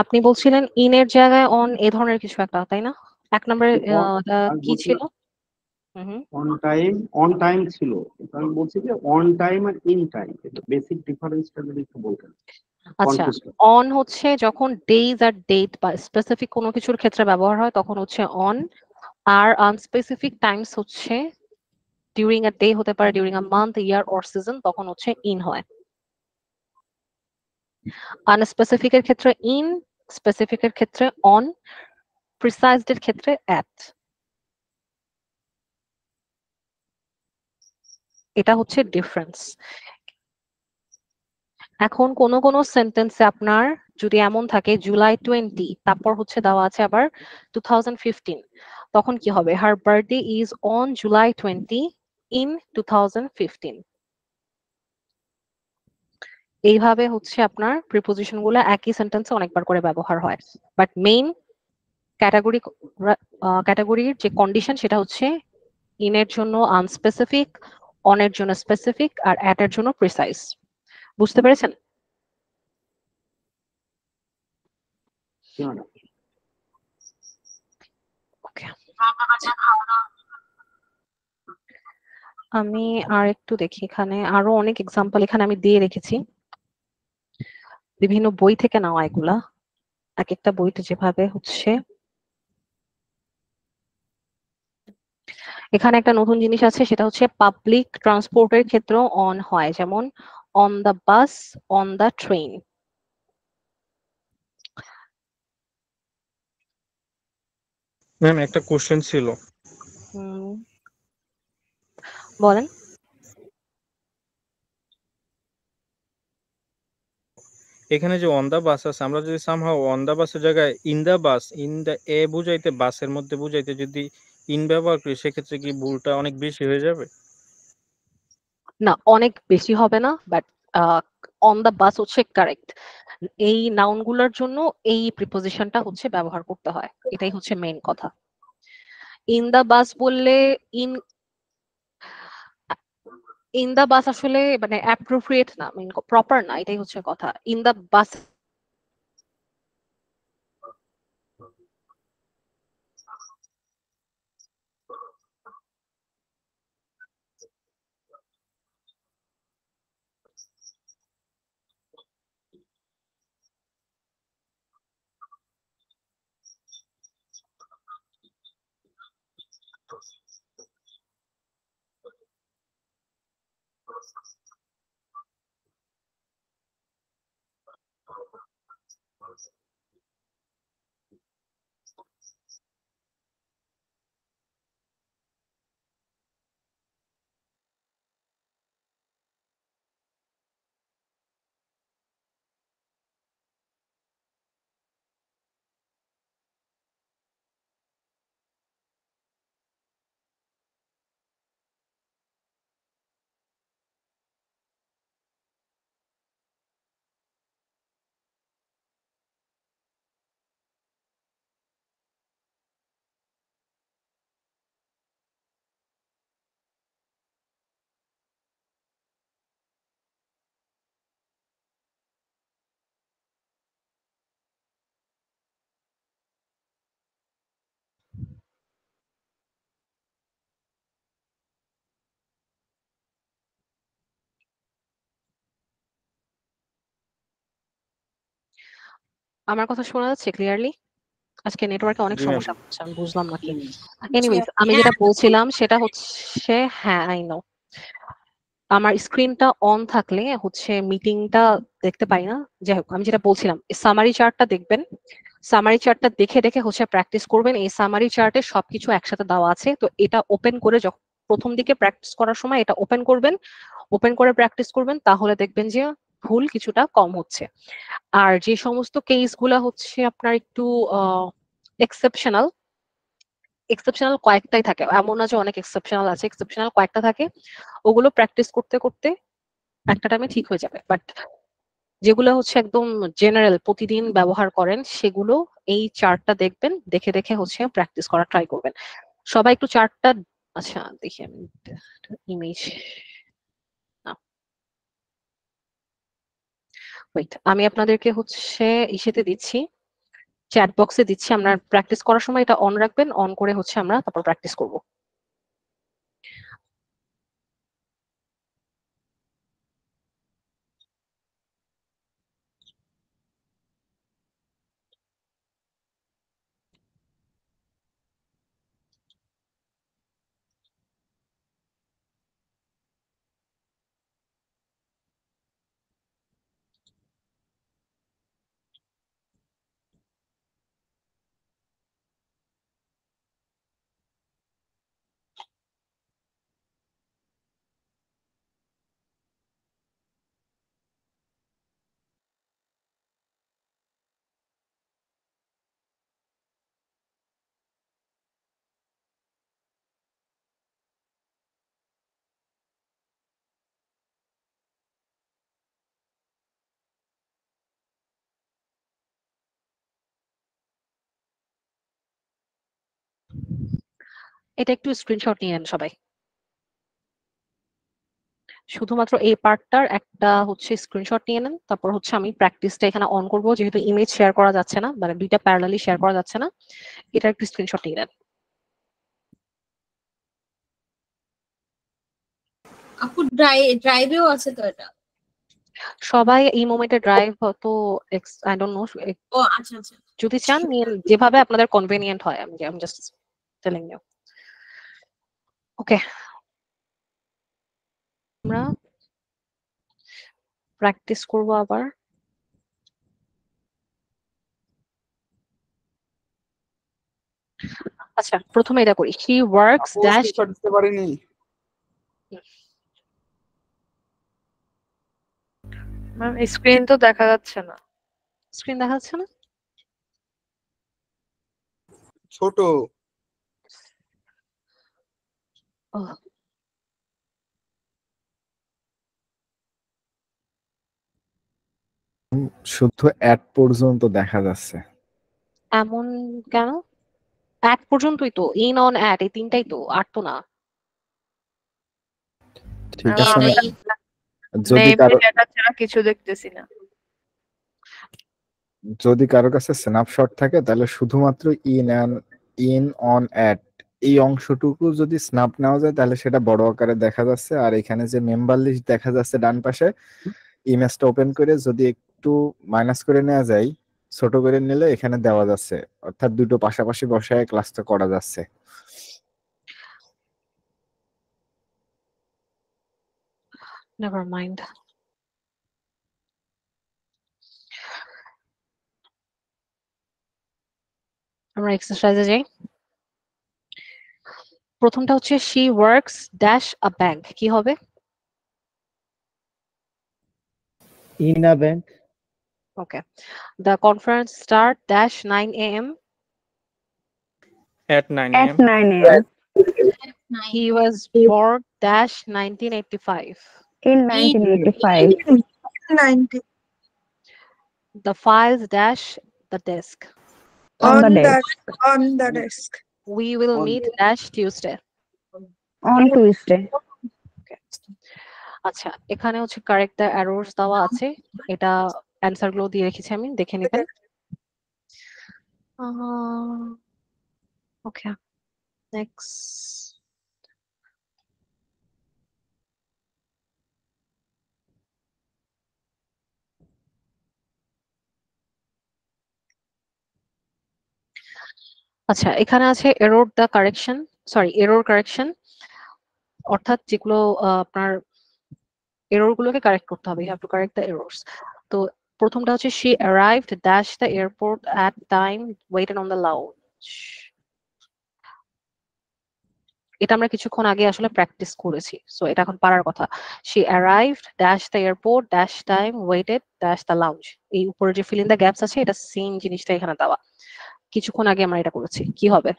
আপনি বলছিলেন ইন এর জায়গায় অন এ ধরনের কিছু একটা, তাই না? 1 নম্বরে কি ছিল? অন টাইম ছিল। আমি বলছি যে অন টাইম আর ইন টাইম এটা বেসিক ডিফারেন্সটা যদি একটু বলতেন। আচ্ছা অন হচ্ছে যখন ডেজ আর ডেট বা স্পেসিফিক কোনো কিছুর ক্ষেত্রে ব্যবহার হয় তখন হচ্ছে অন, আর আনস্পেসিফিক টাইমস হচ্ছে ডিউরিং আ ডে হতে পারে, during a month, year or season, তখন হচ্ছে ইন হয়। আনস্পেসিফিক এর ক্ষেত্রে ইন, স্পেসিফিক এর ক্ষেত্রে অন, প্রিসাইজড এর ক্ষেত্রে অ্যাট। এটা হচ্ছে ডিফারেন্স। এখন কোন কোন সেন্টেন্সে আপনার যদি এমন থাকে জুলাই 20 তারপর হচ্ছে দেওয়া আছে আবার 2015, তখন কি হবে? হার birthday is on July 20 in 2015। এইভাবে হচ্ছে আপনার প্রিপোজিশন গুলো একই সেন্টেন্সে অনেকবার করে ব্যবহার হয়, বাট মেইন ক্যাটাগরির যে কন্ডিশন সেটা হচ্ছে ইন এর জন্য আনস্পেসিফিক, অন এর জন্য স্পেসিফিক, আর অ্যাট এর জন্য প্রিসাইজ। বুঝতে পেরেছেন? আমি আর একটু দেখি, এখানে আরো অনেক এক্সাম্পল এখানে আমি দিয়ে রেখেছি, বিভিন্ন বই থেকে নেওয়া এগুলা। এক একটা বইতে যেভাবে হচ্ছে। এখানে একটা নতুন জিনিস আছে, সেটা হচ্ছে পাবলিক ট্রান্সপোর্টের ক্ষেত্রেও অন হয়, যেমন on the bus, on the train. Ma'am একটা কোশ্চেন ছিল। বলেন। এখানে যে অন দা বাস আছে, আমরা যদি সামহাও অন দা বাসের জায়গায় in the bus, in the এ বুঝাইতে, বাসের মধ্যে বুঝাইতে যদি ইন ব্যবহার করি, সেক্ষেত্রে কি ভুলটা অনেক বেশি হয়ে যাবে? না, অনেক বেশি হবে না, বাট অন দা বাস হচ্ছে কারেক্ট। এই নাউন গুলোর জন্য এই প্রিপোজিশনটা হচ্ছে ব্যবহার করতে হয়, এটাই হচ্ছে মেইন কথা। ইন দা বাস বললে ইন দা বাস আসলে মানে অ্যাপ্রোপ্রিয়েট না, প্রপার না, এটাই হচ্ছে কথা। ইন দা বাস আমার কথা শোনা যাচ্ছে ক্লিয়ারলি? আজকে নেটওয়ার্কে অনেক সমস্যা হচ্ছে, আমি বুঝলাম নাকি। এনিওয়েজ আমি যেটা বলছিলাম সেটা হচ্ছে, হ্যাঁ আই নো, আমার স্ক্রিনটা অন থাকলে হচ্ছে মিটিংটা দেখতে পাই না। যাই হোক, আমি যেটা বলছিলাম, সামারি চার্টটা দেখবেন। সামারি চার্টটা দেখে দেখে হচ্ছে প্র্যাকটিস করবেন। এই সামারি চার্টে সবকিছু একসাথে দেওয়া আছে, তো এটা ওপেন করে যখন প্রথম দিকে প্র্যাকটিস করার সময় এটা ওপেন করবেন, ওপেন করে প্র্যাকটিস করবেন, তাহলে দেখবেন যে ভুল কিছুটা কম হচ্ছে। আর যে সমস্ত কেসগুলা হচ্ছে আপনার একটু এক্সেপশনাল, এক্সেপশনাল কয়েকটাই থাকে, এমন না যে অনেক এক্সেপশনাল আছে, এক্সেপশনাল কয়েকটা থাকে, ওগুলো প্র্যাকটিস করতে করতে একটা টাইমে ঠিক হয়ে যাবে। বাট যেগুলো হচ্ছে একদম জেনারেল প্রতিদিন ব্যবহার করেন, সেগুলো এই চার্টটা দেখবেন, দেখে দেখে হচ্ছে প্র্যাকটিস করা ট্রাই করবেন। সবাই একটু চার্টটা, আচ্ছা দেখি আমি ইমেজ, ওয়েট, আমি আপনাদেরকে হচ্ছে ইসেতে দিচ্ছি, চ্যাট বক্সে দিচ্ছি। আমরা প্র্যাকটিস করার সময় এটা অন রাখবেন, অন করে হচ্ছে আমরা তারপর প্র্যাকটিস করব। এটা একটু স্ক্রিনশট নিয়ে নেন সবাই, শুধুমাত্র এই পার্টটার একটা হচ্ছে স্ক্রিনশট নিয়ে নেন। তারপর হচ্ছে আমি প্র্যাকটিসটা এখানে অন করব, যেহেতু ইমেজ শেয়ার করা যাচ্ছে না, মানে দুইটা প্যারালালি শেয়ার করা যাচ্ছে না, এটা একটু স্ক্রিনশট নিয়ে নেন। আপু ড্রাইভেও আছে তো এটা? সবাই এই মোমেন্টে ড্রাইভ হয়তো আই ডোন্ট নো, ও আচ্ছা আচ্ছা, যদি চান নিয়ে যেভাবে আপনাদের কনভেনিয়েন্ট হয়। আমি জাস্ট টেলিং ইউ। ওকে, আমরা প্র্যাকটিস করব আবার। আচ্ছা, প্রথমে এটা করি, she works dash, দিতে পারিনি। ম্যাম স্ক্রিন তো দেখা যাচ্ছে না। স্ক্রিন দেখা যাচ্ছে না? ছোট। শুধু অ্যাড পর্যন্ত দেখা যাচ্ছে। এমন কেন? অ্যাড পর্যন্তই তো, ইন অন অ্যাড, এই তিনটাই তো, আর তো না। ঠিক আছে, যদি কারো কিছু দেখতেছি না। যদি কারো কাছে স্ন্যাপশট থাকে তাহলে শুধুমাত্র ইন অন অ্যাড এই অংশটুকু যদি স্ন্যাপ নেওয়া যায় তাহলে সেটা বড় আকারে দেখা যাচ্ছে। আর এখানে যে মেম্বার লিস্ট দেখা যাচ্ছে ডান পাশে, ইমেজটা ওপেন করে যদি একটু মাইনাস করে নেওয়া যায়, ছোট করে নিলে এখানে দেওয়া যাচ্ছে, অর্থাৎ দুটো পাশাপাশি বসায় ক্লাসটা করা যাচ্ছে। Never mind. আমরা এক্সারসাইজে যাই। প্রথমটা হচ্ছে she works dash a bank, কি হবে? In a bank. Okay. The conference start dash 9 a.m. At 9 At a.m. 9 a.m. He was born dash 1985. In 1985. 90. The files dash the desk. On the desk. We will meet dash Tuesday. On Tuesday. আচ্ছা, এখানে হচ্ছে correct the errors দেওয়া আছে, এটা answer গুলো দিয়ে রেখেছি, আমি দেখে নেবেন। ওকে, নেক্সট। আচ্ছা, এখানে আছে এরর কারেকশন। অর্থাৎ যেগুলো আপনার এরর গুলোকে কারেক্ট করতে হবে, you have to correct the errors. তো প্রথমটা হচ্ছে she arrived dash the airport at time waited on the lounge। এটা আমরা কিছুক্ষণ আগে আসলে প্র্যাকটিস করেছি, সো এটা এখন পারার কথা। she arrived dash the airport dash time waited dash the lounge। এই উপরে যে ফিল ইন দ্য গ্যাপস আছে এটা সেম জিনিসটা এখানে দেওয়া, কিছুক্ষণ আগে আমরা এটা করেছি। কি হবে?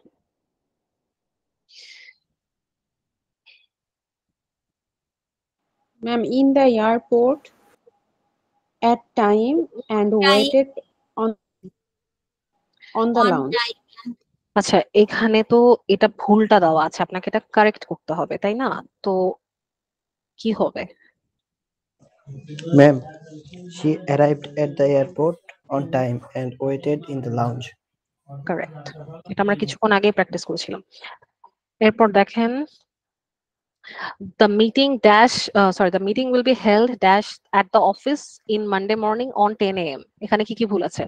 Ma'am in the airport at time and waited on the lounge। আচ্ছা, এখানে তো এটা ভুলটা দেওয়া আছে, আপনাকে এটা কারেক্ট করতে হবে, তাই না? তো কি হবে? Ma'am, she arrived at the airport on time and waited in the lounge. Correct, এটা আমরা কিছুক্ষণ আগে প্র্যাকটিস করেছিলাম। এরপর দেখেন the meeting will be held dash at the office in Monday morning on 10 AM। এখানে কি কি ভুল আছে?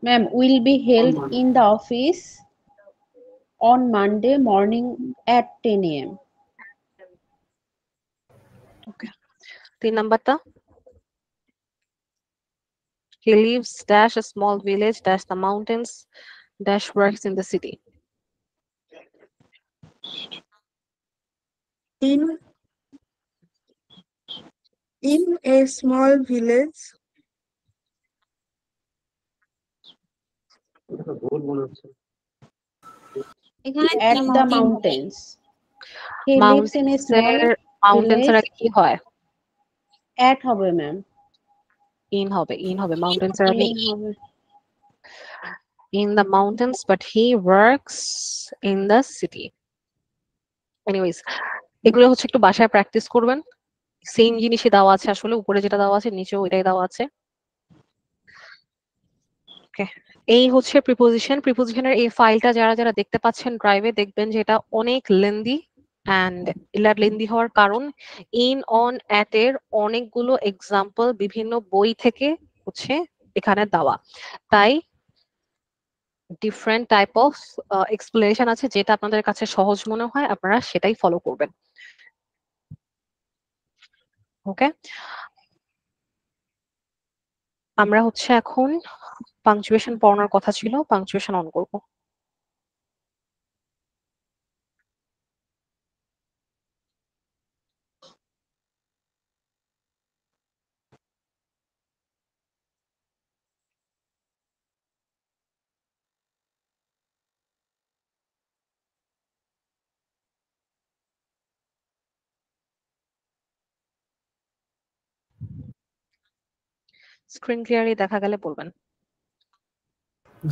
Ma'am, will be held in the office on Monday morning at 10 AM। Okay, 3 নাম্বারটা he lives dash a small village dash the mountains dash works in the city। In a small village at the mountains he lives in a small mountains এর আগে কি হয়? at হবে ma'am, in হবে mountains এর আগে হবে in the mountains but he works in the city। Anyways, এগুলো হচ্ছে একটু বাসায় প্র্যাকটিস করবেন, সেম জিনিসই দেওয়া আছে আসলে, উপরে যেটা দেওয়া আছে নিচেও এটাই দেওয়া আছে। ওকে, এই হচ্ছে প্রিপোজিশনের এই ফাইলটা যারা যারা দেখতে পাচ্ছেন ড্রাইভে, দেখবেন যে এটা অনেক লেন্দি, অ্যান্ড এটা লেন্দি হওয়ার কারণ ইন অন অ্যাট এর অনেকগুলো এক্সাম্পল বিভিন্ন বই থেকে হচ্ছে এখানে দেওয়া, তাই ডিফারেন্ট টাইপ অফ এক্সপ্লেনেশন আছে, যেটা আপনাদের কাছে সহজ মনে হয় আপনারা সেটাই ফলো করবেন। ওকে, আমরা হচ্ছে এখন পাংচুয়েশন পড়ানোর কথা ছিল, পাংচুয়েশন অন করব। স্ক্রিন ক্লিয়ারলি দেখা গেলে বলবেন।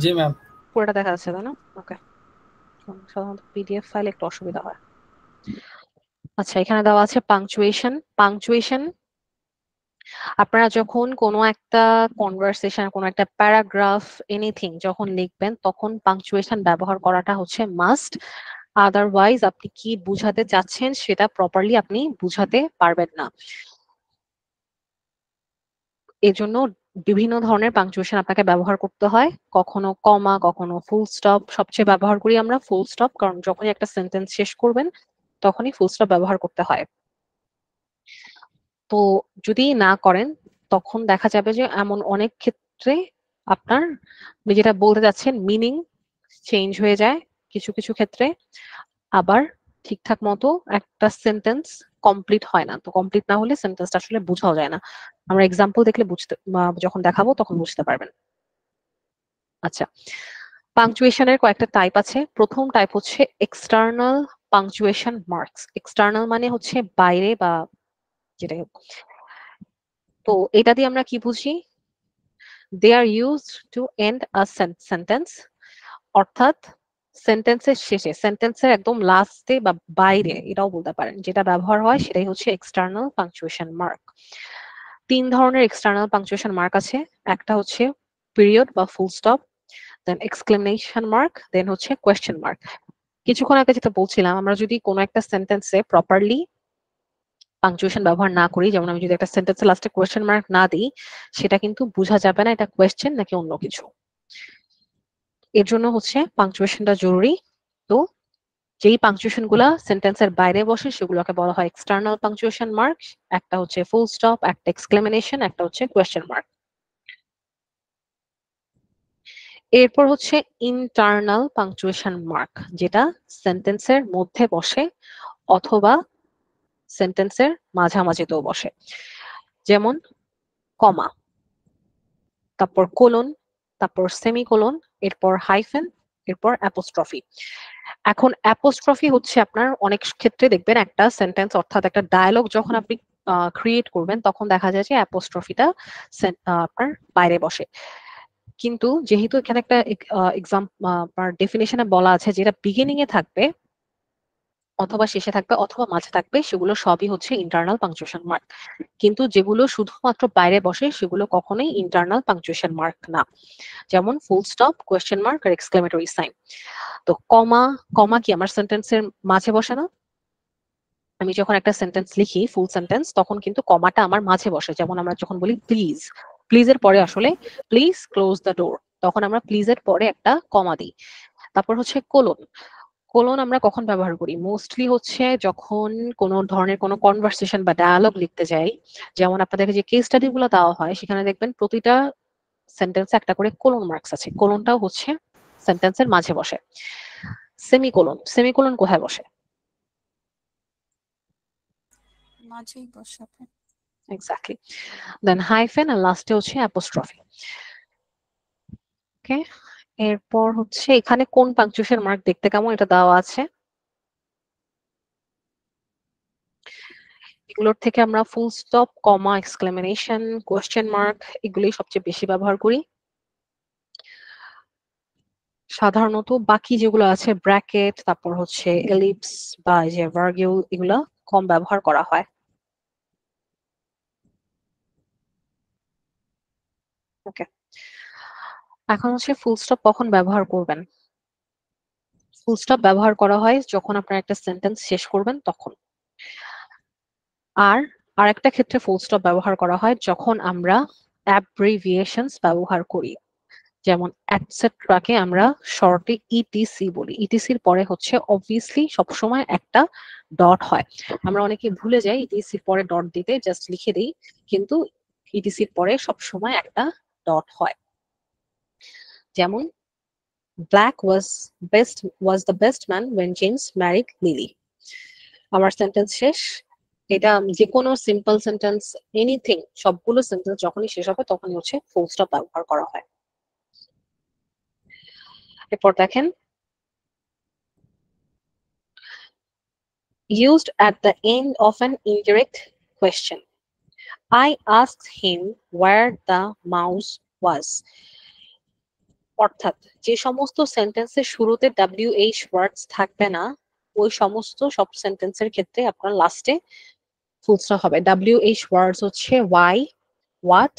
জি ম্যাম। পুরোটা দেখা যাচ্ছে তাই না? ওকে, সাধারণত পিডিএফ ফাইল একটু অসুবিধা হয়। আচ্ছা, এখানে দেওয়া আছে পাংচুয়েশন। আপনারা যখন কোনো একটা কনভারসেশন, কোনো একটা প্যারাগ্রাফ, এনিথিং যখন লিখবেন তখন পাংচুয়েশন ব্যবহার করাটা হচ্ছে মাস্ট, আদারওয়াইজ আপনি কি বুঝাতে চাচ্ছেন সেটা প্রপারলি আপনি বুঝাতে পারবেন না। এজন্য বিভিন্ন ধরনের পাংচুয়েশন আপনাকে ব্যবহার করতে হয়, কখনো কমা, কখনো ফুল স্টপ। সবচেয়ে ব্যবহার করি আমরা ফুল স্টপ, কারণ যখনই একটা সেন্টেন্স শেষ করবেন তখনই ফুল স্টপ ব্যবহার করতে হয়। তো যদি না করেন তখন দেখা যাবে যে এমন অনেক ক্ষেত্রে আপনার যেটা বলতে যাচ্ছেন মিনিং চেঞ্জ হয়ে যায় কিছু কিছু ক্ষেত্রে, আবার ঠিকঠাক মতো একটা সেন্টেন্স কমপ্লিট হয় না। তো কমপ্লিট না হলে সেন্টেন্সটা আসলে বোঝাও যায় না। আমরা এক্সাম্পল দেখলে যখন দেখাবো তখন বুঝতে পারবেন। আচ্ছা, পাংচুয়েশনের কয়েকটা টাইপ আছে। প্রথম টাইপ হচ্ছে এক্সটার্নাল পাংচুয়েশন মার্কস। এক্সটার্নাল মানে হচ্ছে বাইরে বা যেটাই হোক। তো এটা দিয়ে আমরা কি বুঝি? They are used to end a sentence, অর্থাৎ সেন্টেন্সের শেষে, সেন্টেন্সের একদম লাস্টে বা বাইরে এটাও বলতে পারেন, যেটা ব্যবহার হয় সেটাই হচ্ছে এক্সটার্নাল পাংচুয়েশন মার্ক। 3 ধরনের এক্সটার্নাল পাংচুয়েশন মার্ক আছে। একটা হচ্ছে পিরিয়ড বা ফুল স্টপ, দেন এক্সক্লেমেশন মার্ক, দেন হচ্ছে কোয়েশ্চেন মার্ক। কিছুক্ষণ আগে যেটা বলছিলাম, আমরা যদি কোনো একটা সেন্টেন্সে প্রপারলি পাংচুয়েশন ব্যবহার না করি, যেমন আমি যদি একটা সেন্টেন্সের লাস্টে কোয়েশ্চেন মার্ক না দিই, সেটা কিন্তু বোঝা যাবে না এটা কোয়েশ্চেন নাকি অন্য কিছু। এর জন্য হচ্ছে পাংচুয়েশনটা জরুরি। তো যেই পাংচুয়েশন গুলা সেন্টেন্সের বাইরে বসে সেগুলোকে বলা হয় এক্সটার্নাল পাংচুয়েশন মার্ক। একটা হচ্ছে ফুল স্টপ, একটা এক্সক্লেমেশন, একটা হচ্ছে কোয়েশ্চেন মার্ক। এরপর হচ্ছে ইন্টারনাল পাংচুয়েশন মার্ক, যেটা সেন্টেন্সের মধ্যে বসে অথবা সেন্টেন্সের মাঝামাঝিতেও বসে, যেমন কমা, তারপর কোলন, তারপর সেমিকোলন, এরপর হাইফেন, এরপর অ্যাপোস্ট্রফি। এখন অ্যাপোস্ট্রফি হচ্ছে আপনার অনেক ক্ষেত্রে দেখবেন একটা সেন্টেন্স অর্থাৎ একটা ডায়ালগ যখন আপনি ক্রিয়েট করবেন তখন দেখা যায় যে অ্যাপোস্ট্রফিটা আপনার বাইরে বসে। কিন্তু যেহেতু এখানে একটা এক্সাম আপনার ডেফিনেশনে বলা আছে যেটা বিগিনিং এ থাকবে অথবা শেষে থাকবে অথবা মাঝে থাকবে, সেগুলো সবই হচ্ছে ইন্টারনাল পাংচুয়েশন মার্ক। কিন্তু যেগুলো শুধুমাত্র বাইরে বসে সেগুলো কখনোই ইন্টারনাল পাংচুয়েশন মার্ক না, যেমন ফুল স্টপ, কোয়েশ্চেন মার্ক আর এক্সক্লেমেটরি সাইন। তো কমা, কমা কি আমার সেন্টেন্সের মাঝে বসে না? আমি যখন একটা সেন্টেন্স লিখি ফুল সেন্টেন্স তখন কিন্তু কমাটা আমার মাঝে বসে। যেমন আমরা যখন বলি প্লিজ, প্লিজের পরে আসলে প্লিজ ক্লোজ দ্য ডোর, তখন আমরা প্লিজের পরে একটা কমা দিই। তারপর হচ্ছে কোলন। কোলন আমরা কখন ব্যবহার করি? মোস্টলি হচ্ছে যখন কোনো ধরনের কোনো কনভারসেশন বা ডায়ালগ লিখতে যাই, যেমন আপনাদেরকে যে কেস স্টাডি গুলো দেওয়া হয় সেখানে দেখবেন প্রতিটা সেন্টেন্সে একটা করে কোলন মার্কস আছে। কোলনটাও হচ্ছে সেন্টেন্সের মাঝে বসে। সেমিকোলন, সেমিকোলন কোথায় বসে? মাঝেই বসে। এক্স্যাক্টলি। দেন হাইফেন আর লাস্টে হচ্ছে অ্যাপোস্ট্রফি। ওকে, এরপর হচ্ছে এখানে কোন পাংচুয়েশন মার্ক দেখতে কেমন এটা দেওয়া আছে। এগুলোর থেকে আমরা ফুল স্টপ, কমা, এক্সক্লেমেশন, কোয়েশ্চেন মার্ক এগুলোই সবচেয়ে বেশি ব্যবহার করি। সাধারণত বাকি যেগুলো আছে ব্র্যাকেট, তারপর হচ্ছে এলিপস বা যে ভার্গিউল, এগুলো কম ব্যবহার করা হয়। ওকে, এখন হচ্ছে ফুল স্টপ কখন ব্যবহার করবেন। ফুল স্টপ ব্যবহার করা হয় যখন আপনার একটা সেন্টেন্স শেষ করবেন তখন। আর আরেকটা ক্ষেত্রে ফুল স্টপ ব্যবহার করা হয় যখন আমরা অ্যাব্রিভিয়েশনস ব্যবহার করি, যেমন এটসেট্রাকে আমরা শর্টে ইটিসি বলি। ইটিসির পরে হচ্ছে অবভিয়াসলি সবসময় একটা ডট হয়। আমরা অনেকে ভুলে যাই ইটিসির পরে ডট দিতে, জাস্ট লিখে দিই, কিন্তু ইটিসির পরে সবসময় একটা ডট হয়। যেমন black was the best man when James married Lily. আমার সেন্টেন্স শেষ। এটা যে কোনো সিম্পল সেন্টেন্স, এনিথিং, সবগুলো সেন্টেন্স যখনই শেষ হবে তখনই হচ্ছে ফুল স্টপ ব্যবহার করা হয়। এরপর দেখেন, used at the end of an indirect question. I asked him where the mouse was. অর্থাৎ যে সমস্ত সেন্টেন্সের শুরুতে WH ওয়ার্ডস থাকবে না, ওই সমস্ত সব সেন্টেন্সের ক্ষেত্রে আপনার লাস্টে ফুল স্টপ হবে। WH ওয়ার্ডস হচ্ছে why, what,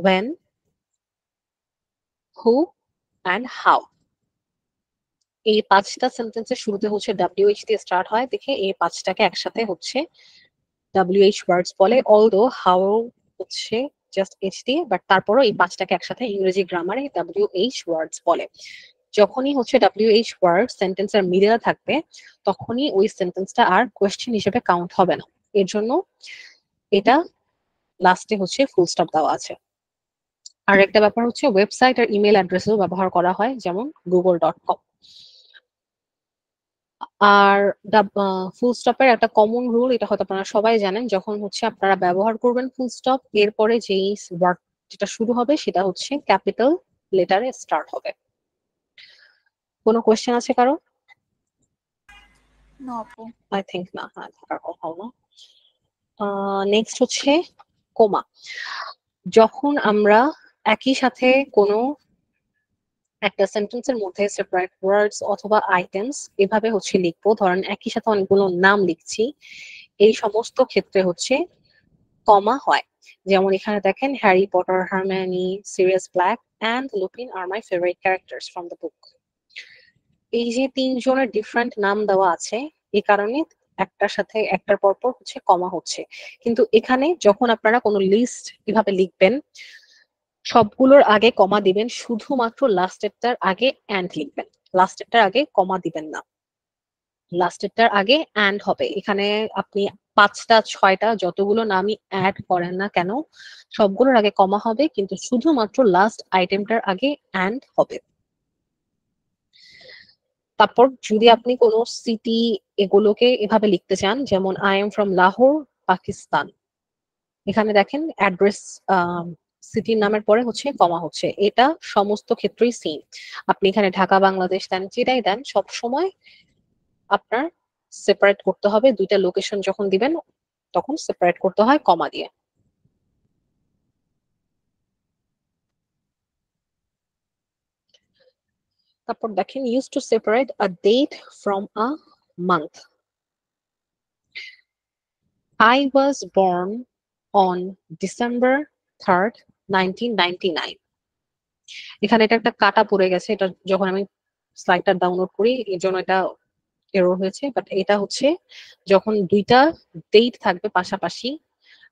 when, who and how। এই পাঁচটা সেন্টেন্সের শুরুতে হচ্ছে WH দিয়ে স্টার্ট হয় দেখে এই পাঁচটাকে একসাথে হচ্ছে WH ওয়ার্ডস বলে। অলদো হাউ হচ্ছে জাস্ট H দিয়ে, বাট তারপরও এই পাঁচটাকে একসাথে ইংরেজি গ্রামারে WH ওয়ার্ডস বলে। যখনই হচ্ছে WH ওয়ার্ড সেন্টেন্সের মিডলে থাকবে তখনই ওই সেন্টেন্সটা আর কোয়েশ্চেন হিসেবে কাউন্ট হবে না। এর জন্য এটা লাস্টে হচ্ছে ফুল স্টপ দেওয়া আছে। আর একটা ব্যাপার হচ্ছে ওয়েবসাইট আর ইমেল অ্যাড্রেসও ব্যবহার করা হয়, যেমন google.com। আর ফুল স্টপের একটা কমন রুল, এটা হয়তো আপনারা সবাই জানেন, যখন হচ্ছে আপনারা ব্যবহার করবেন ফুল স্টপ, এরপরে যেই ওয়ার্ড যেটা শুরু হবে সেটা হচ্ছে ক্যাপিটাল লেটারে স্টার্ট হবে। কোনো কোয়েশ্চেন আছে কারো? না আপু, আই থিংক না, হ্যাঁ থাকার কথা না। নেক্সট হচ্ছে কোমা। যখন আমরা একই সাথে কোনো একটা সেন্টেন্সের মধ্যে সেপারেট ওয়ার্ডস অথবা আইটেমস এভাবে হচ্ছে লিখবো, ধরেন একই সাথে অনেকগুলো নাম লিখছি, এই সমস্ত ক্ষেত্রে হচ্ছে কমা হয়। যেমন এখানে দেখেন, Harry Potter, Hermione, Sirius Black and Lupin আর my favourite characters from the book. এই যে তিনজনের ডিফারেন্ট নাম দেওয়া আছে, এই কারণে একটার সাথে একটার পরপর হচ্ছে কমা হচ্ছে, কিন্তু এখানে যখন আপনারা কোনো লিস্ট এভাবে লিখবেন সবগুলোর আগে কমা দিবেন, শুধুমাত্র লাস্টেরটার আগে অ্যান্ড লিখবেন, লাস্টেরটার আগে কমা দিবেন না, লাস্টেরটার আগে অ্যান্ড হবে। এখানে আপনি 5টা 6টা যতগুলো নামই অ্যাড করেন না কেন সবগুলোর আগে কমা হবে, কিন্তু শুধুমাত্র লাস্ট আইটেমটার আগে অ্যান্ড হবে। তারপর যদি আপনি কোনো সিটি এগুলোকে এভাবে লিখতে চান, যেমন I am from Lahore Pakistan, এখানে দেখেন অ্যাড্রেস সিটির নামের পরে হচ্ছে কমা হচ্ছে, এটা সমস্ত ক্ষেত্রেই সেম। আপনি এখানে ঢাকা বাংলাদেশ দেন যেটাই দেন সব সময় আপনার সেপারেট করতে হবে, দুইটা লোকেশন যখন দিবেন তখন সেপারেট করতে হয় কমা দিয়ে। তারপর দেখেন use to separate a date from a month. I was born on December 3rd, 1999. এখানে এটা একটা কাটা পড়ে গেছে, এটা যখন আমি স্লাইডটা ডাউনলোড করি এর জন্য এটা এরর হয়েছে, বাট এটা হচ্ছে যখন দুইটা ডেট থাকবে পাশাপাশি,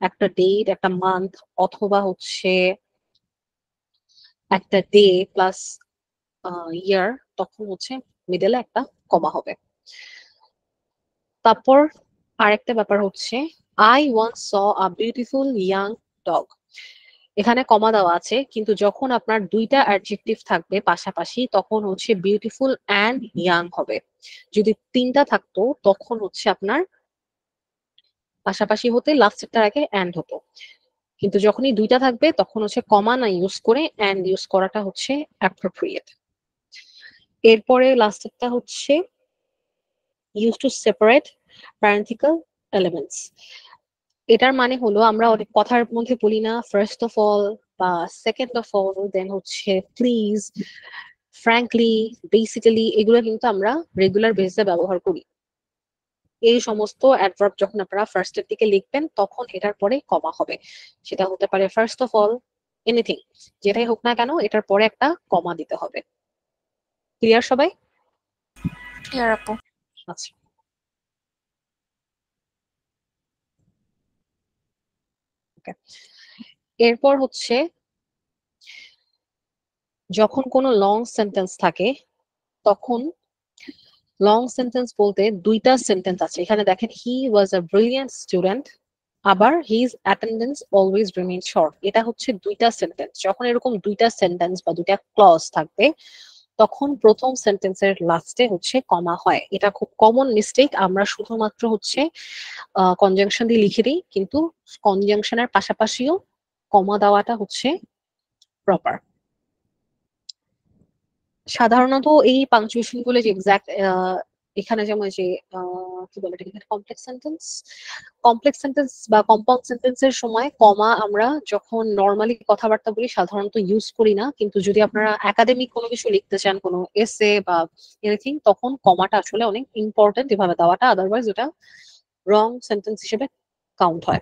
একটা ডেট একটা মান্থ অথবা হচ্ছে একটা ডে প্লাস ইয়ার, তখন হচ্ছে মিডলে একটা কমা হবে। তারপর আরেকটা ব্যাপার হচ্ছে I once saw a beautiful young dog. এখানে কমা দেওয়া আছে, কিন্তু যখন আপনার দুইটা অ্যাডজেক্টিভ থাকবে পাশাপাশি তখন হচ্ছে বিউটিফুল অ্যান্ড ইয়াং হবে। যদি 3টা থাকতো তখন হচ্ছে আপনার পাশাপাশি হতে লাস্টেরটার আগে অ্যান্ড হতো, কিন্তু যখনই 2টা থাকবে তখন হচ্ছে কমা না ইউজ করে অ্যান্ড ইউজ করাটা হচ্ছে অ্যাপ্রোপ্রিয়েট। এরপরে লাস্টেরটা হচ্ছে ইউজ টু সেপারেট প্যারেন্থিক্যাল এলিমেন্টস। এটার মানে হলো আমরা অনেক কথার মধ্যে বলি না ফার্স্ট অফ অল বা সেকেন্ড অফ অল, দেন হচ্ছে প্লিজ, ফ্র্যাঙ্কলি, বেসিক্যালি, এগুলো কিন্তু আমরা রেগুলার বেসিসে ব্যবহার করি। এই সমস্ত অ্যাডভার্ব যখন আপনারা ফার্স্টের দিকে লিখবেন তখন এটার পরে কমা হবে, সেটা হতে পারে ফার্স্ট অফ অল, এনিথিং, যেটাই হোক না কেন এটার পরে একটা কমা দিতে হবে। ক্লিয়ার সবাই? ক্লিয়ার আপু। আচ্ছা, এরপর হচ্ছে যখন কোনো লং সেন্টেন্স থাকে তখন লং সেন্টেন্স বলতে দুইটা সেন্টেন্স আছে। এখানে দেখেন হি ওয়াজ আ ব্রিলিয়ান্ট স্টুডেন্ট, আবার his attendance always remain short, এটা হচ্ছে দুইটা সেন্টেন্স। যখন এরকম দুইটা সেন্টেন্স বা দুইটা ক্লজ থাকবে তখন প্রথম সেন্টেন্সের লাস্টে হচ্ছে কমা হয়। এটা খুব কমন মিস্টেক, আমরা শুধুমাত্র হচ্ছে কনজাংশন দিয়ে লিখে দিই, কিন্তু কনজাংশনের পাশাপাশিও কমা দেওয়াটা হচ্ছে প্রপার। সাধারণত এই পাংচুয়েশন গুলো যে এক্সাক্ট এখানে যেমন যে কি বলে এটাকে কমপ্লেক্স সেন্টেন্স বা কম্পাউন্ড সেন্টেন্সের সময় কমা আমরা যখন নর্মালি কথাবার্তা বলি সাধারণত ইউজ করি না, কিন্তু যদি আপনারা একাডেমিক কোনো কিছু লিখতে চান কোনো এসে বা এনিথিং তখন কমাটা আসলে অনেক ইম্পর্টেন্ট এভাবে দেওয়াটা, আদারওয়াইজ ওটা রং সেন্টেন্স হিসেবে কাউন্ট হয়।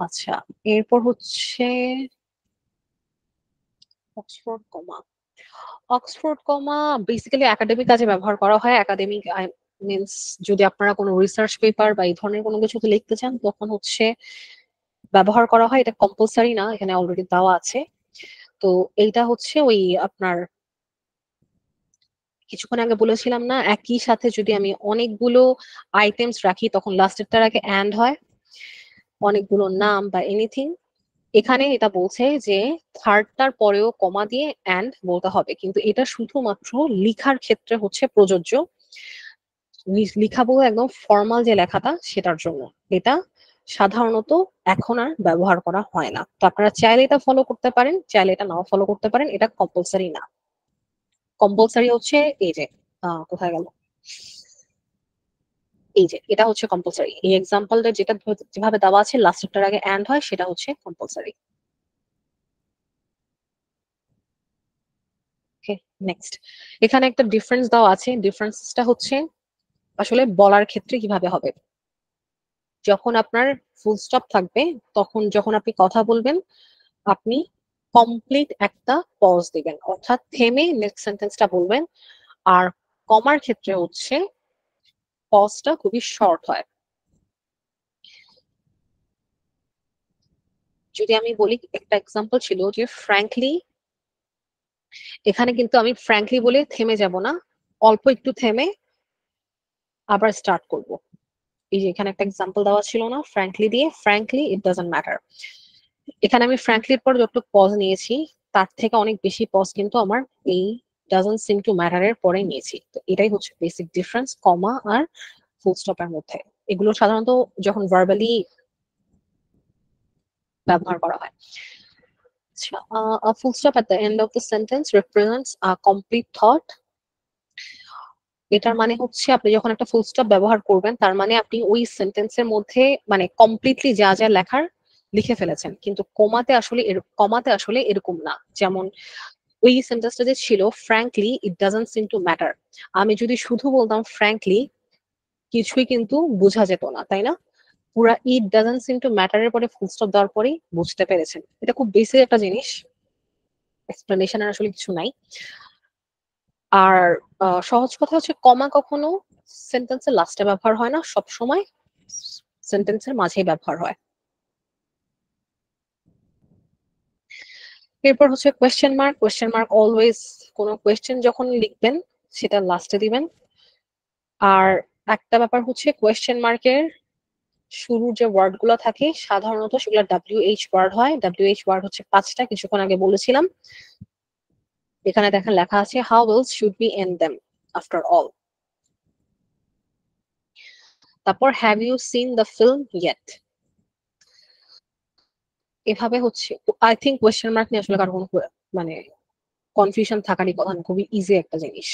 আচ্ছা, এরপর হচ্ছে অক্সফোর্ড কমা। অক্সফোর্ড কমা বেসিক্যালি একাডেমিক কাজে ব্যবহার করা হয়। একাডেমিক মিনস যদি আপনারা কোনো রিসার্চ পেপার বা এই ধরনের কোনো কিছুতে লিখতে চান তখন হচ্ছে ব্যবহার করা হয়, এটা কম্পালসারি না, এখানে অলরেডি দেওয়া আছে। তো এইটা হচ্ছে ওই আপনার কিছুক্ষণ আগে বলেছিলাম না একই সাথে যদি আমি অনেকগুলো আইটেমস রাখি তখন লাস্টেরটার আগে অ্যান্ড হয়, অনেকগুলো নাম বা এনিথিং। এখানে এটা বলছে যে থার্ডটার পরেও কমা দিয়ে অ্যান্ড বলতে হবে, কিন্তু এটা শুধুমাত্র লিখার ক্ষেত্রে হচ্ছে প্রযোজ্য। লিখা বলতে একদম ফর্মাল যে লেখাটা সেটার জন্য, এটা সাধারণত এখন আর ব্যবহার করা হয় না। তো আপনারা চাইলে এটা ফলো করতে পারেন, চাইলে এটা নাও ফলো করতে পারেন, এটা কম্পালসারি না। কম্পালসারি হচ্ছে এই যে কোথায় গেল, এই যে এটা হচ্ছে কম্পালসারি। এই এক্সাম্পলটা যেটা যেভাবে দেওয়া আছে লাস্টেরটার আগে অ্যান্ড হয় সেটা হচ্ছে কম্পালসারি। নেক্সট, এখানে একটা ডিফারেন্স দেওয়া আছে, ডিফারেন্সটা হচ্ছে আসলে বলার ক্ষেত্রে কিভাবে হবে। যখন আপনার ফুল স্টপ থাকবে তখন যখন আপনি কথা বলবেন আপনি কমপ্লিট একটা পজ দিবেন, অর্থাৎ থেমে নেক্সট সেন্টেন্সটা বলবেন। আর কমার ক্ষেত্রে হচ্ছে পজটা খুবই শর্ট হয়। যদি আমি বলি একটা এক্সাম্পল ছিল যে ফ্র্যাঙ্কলি, এখানে কিন্তু আমি ফ্র্যাঙ্কলি বলে থেমে যাব না, অল্প একটু থেমে আবার স্টার্ট করব। এই যে এখানে একটা এক্সাম্পল দেওয়া ছিল না ফ্র্যাঙ্কলি দিয়ে, ফ্র্যাঙ্কলি ইট ডাজন্ট ম্যাটার। এখানে আমি ফ্র্যাঙ্কলির পর যতটুকু পজ নিয়েছি তার থেকে অনেক বেশি পজ কিন্তু আমার এই ডাজন্ট সিম টু ম্যাটার এর পরে নিয়েছি। তো এটাই হচ্ছে বেসিক ডিফারেন্স কমা আর ফুল স্টপের মধ্যে। এগুলো সাধারণত যখন ভার্বালি ব্যবহার করা হয়। A full stop at the end of the sentence represents a complete thought. এটার মানে হচ্ছে আপনি যখন একটা ফুল স্টপ ব্যবহার করবেন তার মানে আপনি ওই সেন্টেন্সের মধ্যে মানে কমপ্লিটলি যা যা লেখার লিখে ফেলেছেন। কিন্তু কমাতে আসলে এরকম না। যেমন ওই সেন্টেন্সটা যে ছিল frankly it doesn't seem to matter, আমি যদি শুধু বলতাম ফ্র্যাঙ্কলি কিছুই কিন্তু বোঝা যেত না, তাই না? পুরা it doesn't seem to matter এর পরে ফুল স্টপ দেওয়ার পরেই বুঝতে পেরেছেন। এটা খুব বেসিক একটা জিনিস, এক্সপ্লেনেশনের আসলে কিছু নাই। আর সহজ কথা হচ্ছে কমা কখনো সেন্টেন্সের লাস্টে ব্যবহার হয় না, সব সময় সেন্টেন্সের মাঝেই ব্যবহার হয়। এরপর হচ্ছে question mark. Question mark always কোনো কোয়েশ্চেন যখন লিখবেন সেটা লাস্টে দিবেন। আর একটা ব্যাপার হচ্ছে কোয়েশ্চেন মার্কের শুরুর যে ওয়ার্ড গুলো থাকে সাধারণত সেগুলো WH ওয়ার্ড হয়। WH ওয়ার্ড হচ্ছে 5টা, কিছুক্ষণ আগে বলেছিলাম। এখানে দেখেন লেখা আছে how else should we end them after all। তারপর have you seen the film yet। এভাবে হচ্ছে আই থিঙ্ক কোয়েশ্চেন মার্ক নিয়ে আসলে কারো কোনো মানে কনফিউশন থাকারই কথা না, খুবই ইজি একটা জিনিস।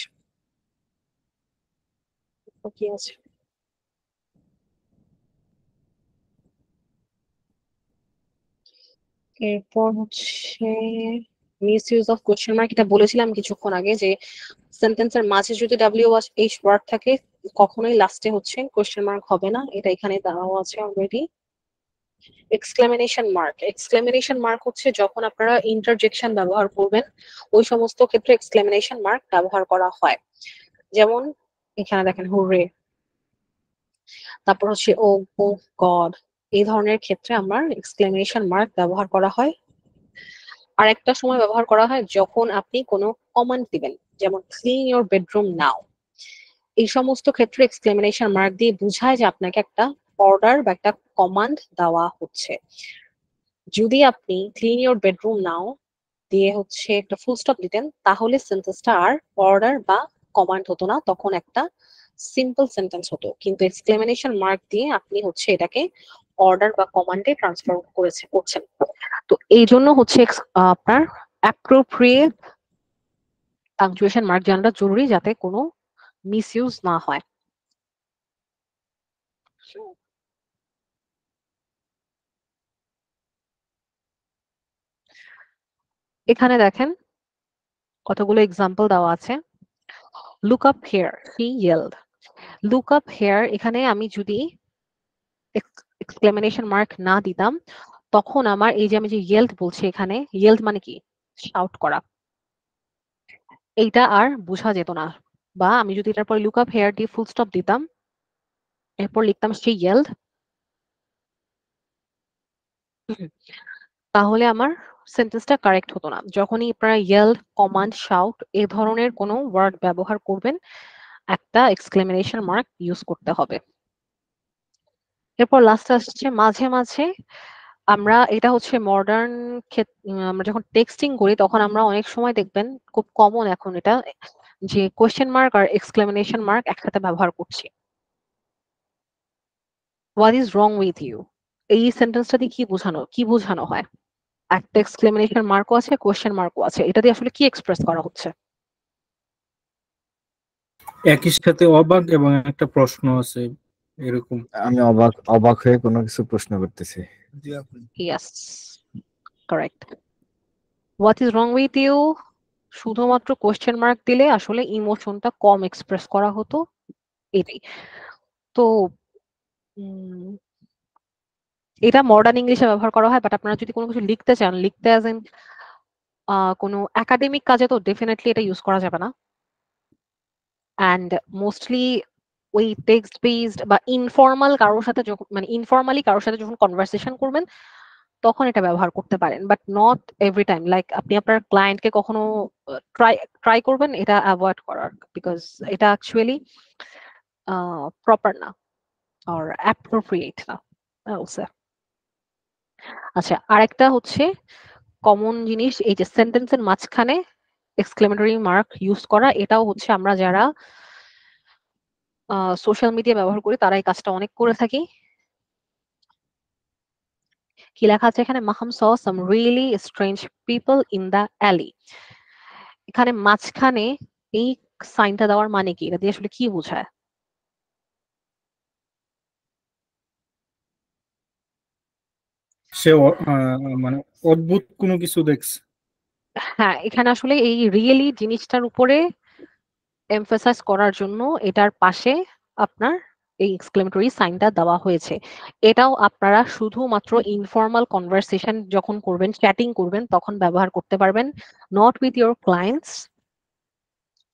কি আছে এরপর হচ্ছে miss use of question mark. এটা বলেছিলাম কিছুক্ষণ আগে যে সেন্টেন্সের মাঝে যদি WH ওয়ার্ড থাকে কখনোই লাস্টে হচ্ছে কোয়েশ্চেন মার্ক হবে না। এটা এখানে দেওয়া আছে already. Exclamation mark. Exclamation mark হচ্ছে যখন আপনারা ইন্টারজেকশন ব্যবহার করবেন ওই সমস্ত ক্ষেত্রে এক্সক্লেমেশন মার্ক ব্যবহার করা হয়। যেমন এখানে দেখেন হুররে, তারপর হচ্ছে ও গড, এই ধরনের ক্ষেত্রে আমার এক্সক্লেমেশন মার্ক ব্যবহার করা হয়। আর একটা সময় ব্যবহার করা হয় যখন আপনি কোনো কমান্ড দিবেন, যেমন ক্লিন ইওর বেডরুম নাও। এই সমস্ত ক্ষেত্রে এক্সক্লেমেশন মার্ক দিয়ে বোঝায় যে আপনাকে একটা অর্ডার বা একটা কমান্ড দেওয়া হচ্ছে। যদি আপনি ক্লিন ইওর বেডরুম নাও দিয়ে হচ্ছে একটা ফুল স্টপ দিতেন তাহলে সেন্টেন্সটা আর অর্ডার বা কমান্ড হতো না, তখন একটা সিম্পল সেন্টেন্স হতো। কিন্তু এক্সক্লেমেশন মার্ক দিয়ে আপনি হচ্ছে এটাকে অর্ডার বা কমান্ডে ট্রান্সফার করছেন। তো এই জন্য হচ্ছে আপনার অ্যাপ্রোপ্রিয়েট পাংচুয়েশন মার্ক জানাটা জরুরি যাতে কোনো মিসইউজ না হয়। এখানে দেখেন কতগুলো এক্সাম্পল দেওয়া আছে। Look up here, he yelled. Look up here এখানে আমি যদি এক্সক্লেমেশন মার্ক না দিতাম তখন আমার এই যে আমি যে ইয়েলড বলছি, এখানে ইয়েলড মানে কি শাউট করা, এইটা আর বোঝা যেত না। বা আমি যদি এটার পরে লুক আপ হেয়ার দিয়ে ফুল স্টপ দিতাম এরপর লিখতাম সে ইয়েলড, তাহলে আমার সেন্টেন্সটা কারেক্ট হতো না। যখনই আপনারা ইয়েলড, কমান্ড, শাউট এই ধরনের কোনো ওয়ার্ড ব্যবহার করবেন একটা এক্সক্লেমেশন মার্ক ইউজ করতে হবে। এরপর লাস্ট আসছে মাঝে মাঝে। আমরা এটা হচ্ছে মডার্ন আমরা যখন টেক্সটিং করি তখন আমরা অনেক সময় দেখবেন খুব কমন এখন এটা যে কোয়েশ্চেন মার্ক আর এক্সক্লেমেশন মার্ক একসাথে ব্যবহার করছি। What is wrong with you, এই সেন্টেন্সটা দিয়ে কি বোঝানো হয়? একটা এক্সক্লেমেশন মার্কও আছে, কোয়েশ্চেন মার্কও আছে, এটা দিয়ে আসলে কি এক্সপ্রেস করা হচ্ছে? একই সাথে অবাক এবং একটা প্রশ্ন আছে এরকম। আমি অবাক হয়ে কোনো কিছু প্রশ্ন করতেছি। Yes, correct. What is wrong with you শুধুমাত্র কোয়েশ্চেন মার্ক দিলে আসলে ইমোশনটা কম এক্সপ্রেস করা হতো, এটাই। তো এটা মডার্ন ইংলিশে ব্যবহার করা হয়, বাট আপনারা যদি কোনো কিছু লিখতে চান, লিখতে অ্যাজ ইন কোনো একাডেমিক কাজে তো ডেফিনেটলি এটা ইউজ করা যাবে না। অ্যান্ড মোস্টলি ওই টেক্সট বেসড বা ইনফর্মাল কারোর সাথে যখন মানে ইনফর্মালি কারোর সাথে যখন কনভারসেশন করবেন তখন এটা ব্যবহার করতে পারেন, but not every time. Like আপনি আপনার ক্লায়েন্টকে কখনো ট্রাই করবেন এটা অ্যাভয়েড করার, বিকজ এটা অ্যাকচুয়ালি প্রপার না or appropriate না also। আচ্ছা, আরেকটা হচ্ছে কমন জিনিস, এই যে সেন্টেন্সের মাঝখানে এক্সক্লেমেটরি মার্ক ইউজ করা, এটাও হচ্ছে আমরা যারা সোশ্যাল মিডিয়া ব্যবহার করি তারা এই কাজটা অনেক করে থাকি। কি লেখা আছে এখানে? মাহাম saw some really strange people in the alley। এখানে মাঝখানে এই সাইনটা দেওয়ার মানে কি? এটা দিয়ে আসলে কি বোঝায়? সে মানে অদ্ভুত কোনো কিছু দেখছে। হ্যাঁ, এখানে আসলে এই রিয়েলি জিনিসটার উপরে এমফাসাইজ করার জন্য এটার পাশে আপনার এই এক্সক্লেমেটরি সাইনটা দেওয়া হয়েছে। এটাও আপনারা শুধুমাত্র ইনফর্মাল কনভারসেশন যখন করবেন, চ্যাটিং করবেন, তখন ব্যবহার করতে পারবেন, not with your clients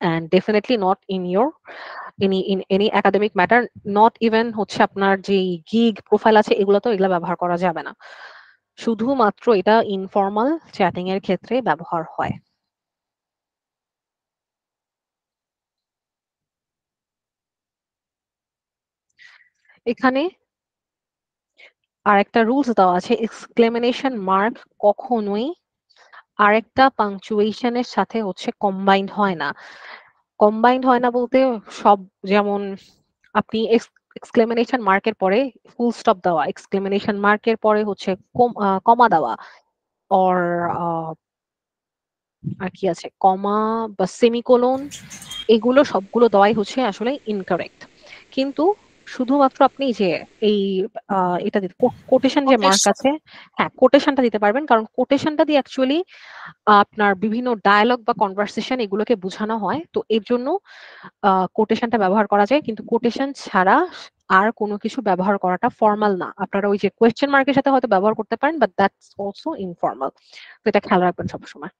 and definitely not in your in any academic matter, not even হচ্ছে আপনার যে গিগ প্রোফাইল আছে এগুলো তো এগুলা ব্যবহার করা যাবে না, শুধুমাত্র এটা ইনফর্মাল চ্যাটিং এর ক্ষেত্রে ব্যবহার হয়। এখানে আরেকটা রুলস দেওয়া আছে, এক্সক্লেমেশন মার্ক কখনোই আরেকটা পাংচুয়েশনের সাথে হচ্ছে কম্বাইন্ড হয় না। কম্বাইন্ড হয় না বলতে সব, যেমন আপনি এক্সক্লেমেশন মার্কের পরে ফুল স্টপ দেওয়া, এক্সক্লেমেশন মার্কের পরে হচ্ছে কমা দেওয়া, অর আর কি আছে, কমা বা সেমিকোলন, এগুলো সবগুলো দেওয়াই হচ্ছে আসলে ইনকারেক্ট। কিন্তু শুধুমাত্র আপনি যে এই এটা কোটেশন যে মার্ক আছে, হ্যাঁ কোটেশনটা দিতে পারবেন, কারণ কোটেশনটা দিয়ে অ্যাকচুয়ালি আপনার বিভিন্ন ডায়ালগ বা কনভারসেশন এগুলোকে বোঝানো হয়, তো এর জন্য কোটেশনটা ব্যবহার করা যায়। কিন্তু কোটেশন ছাড়া আর কোনো কিছু ব্যবহার করাটা ফর্মাল না। আপনারা ওই যে কোয়েশ্চেন মার্কের সাথে হয়তো ব্যবহার করতে পারেন, বাট দ্যাটস অলসো ইনফর্মাল, তো এটা খেয়াল রাখবেন সবসময়।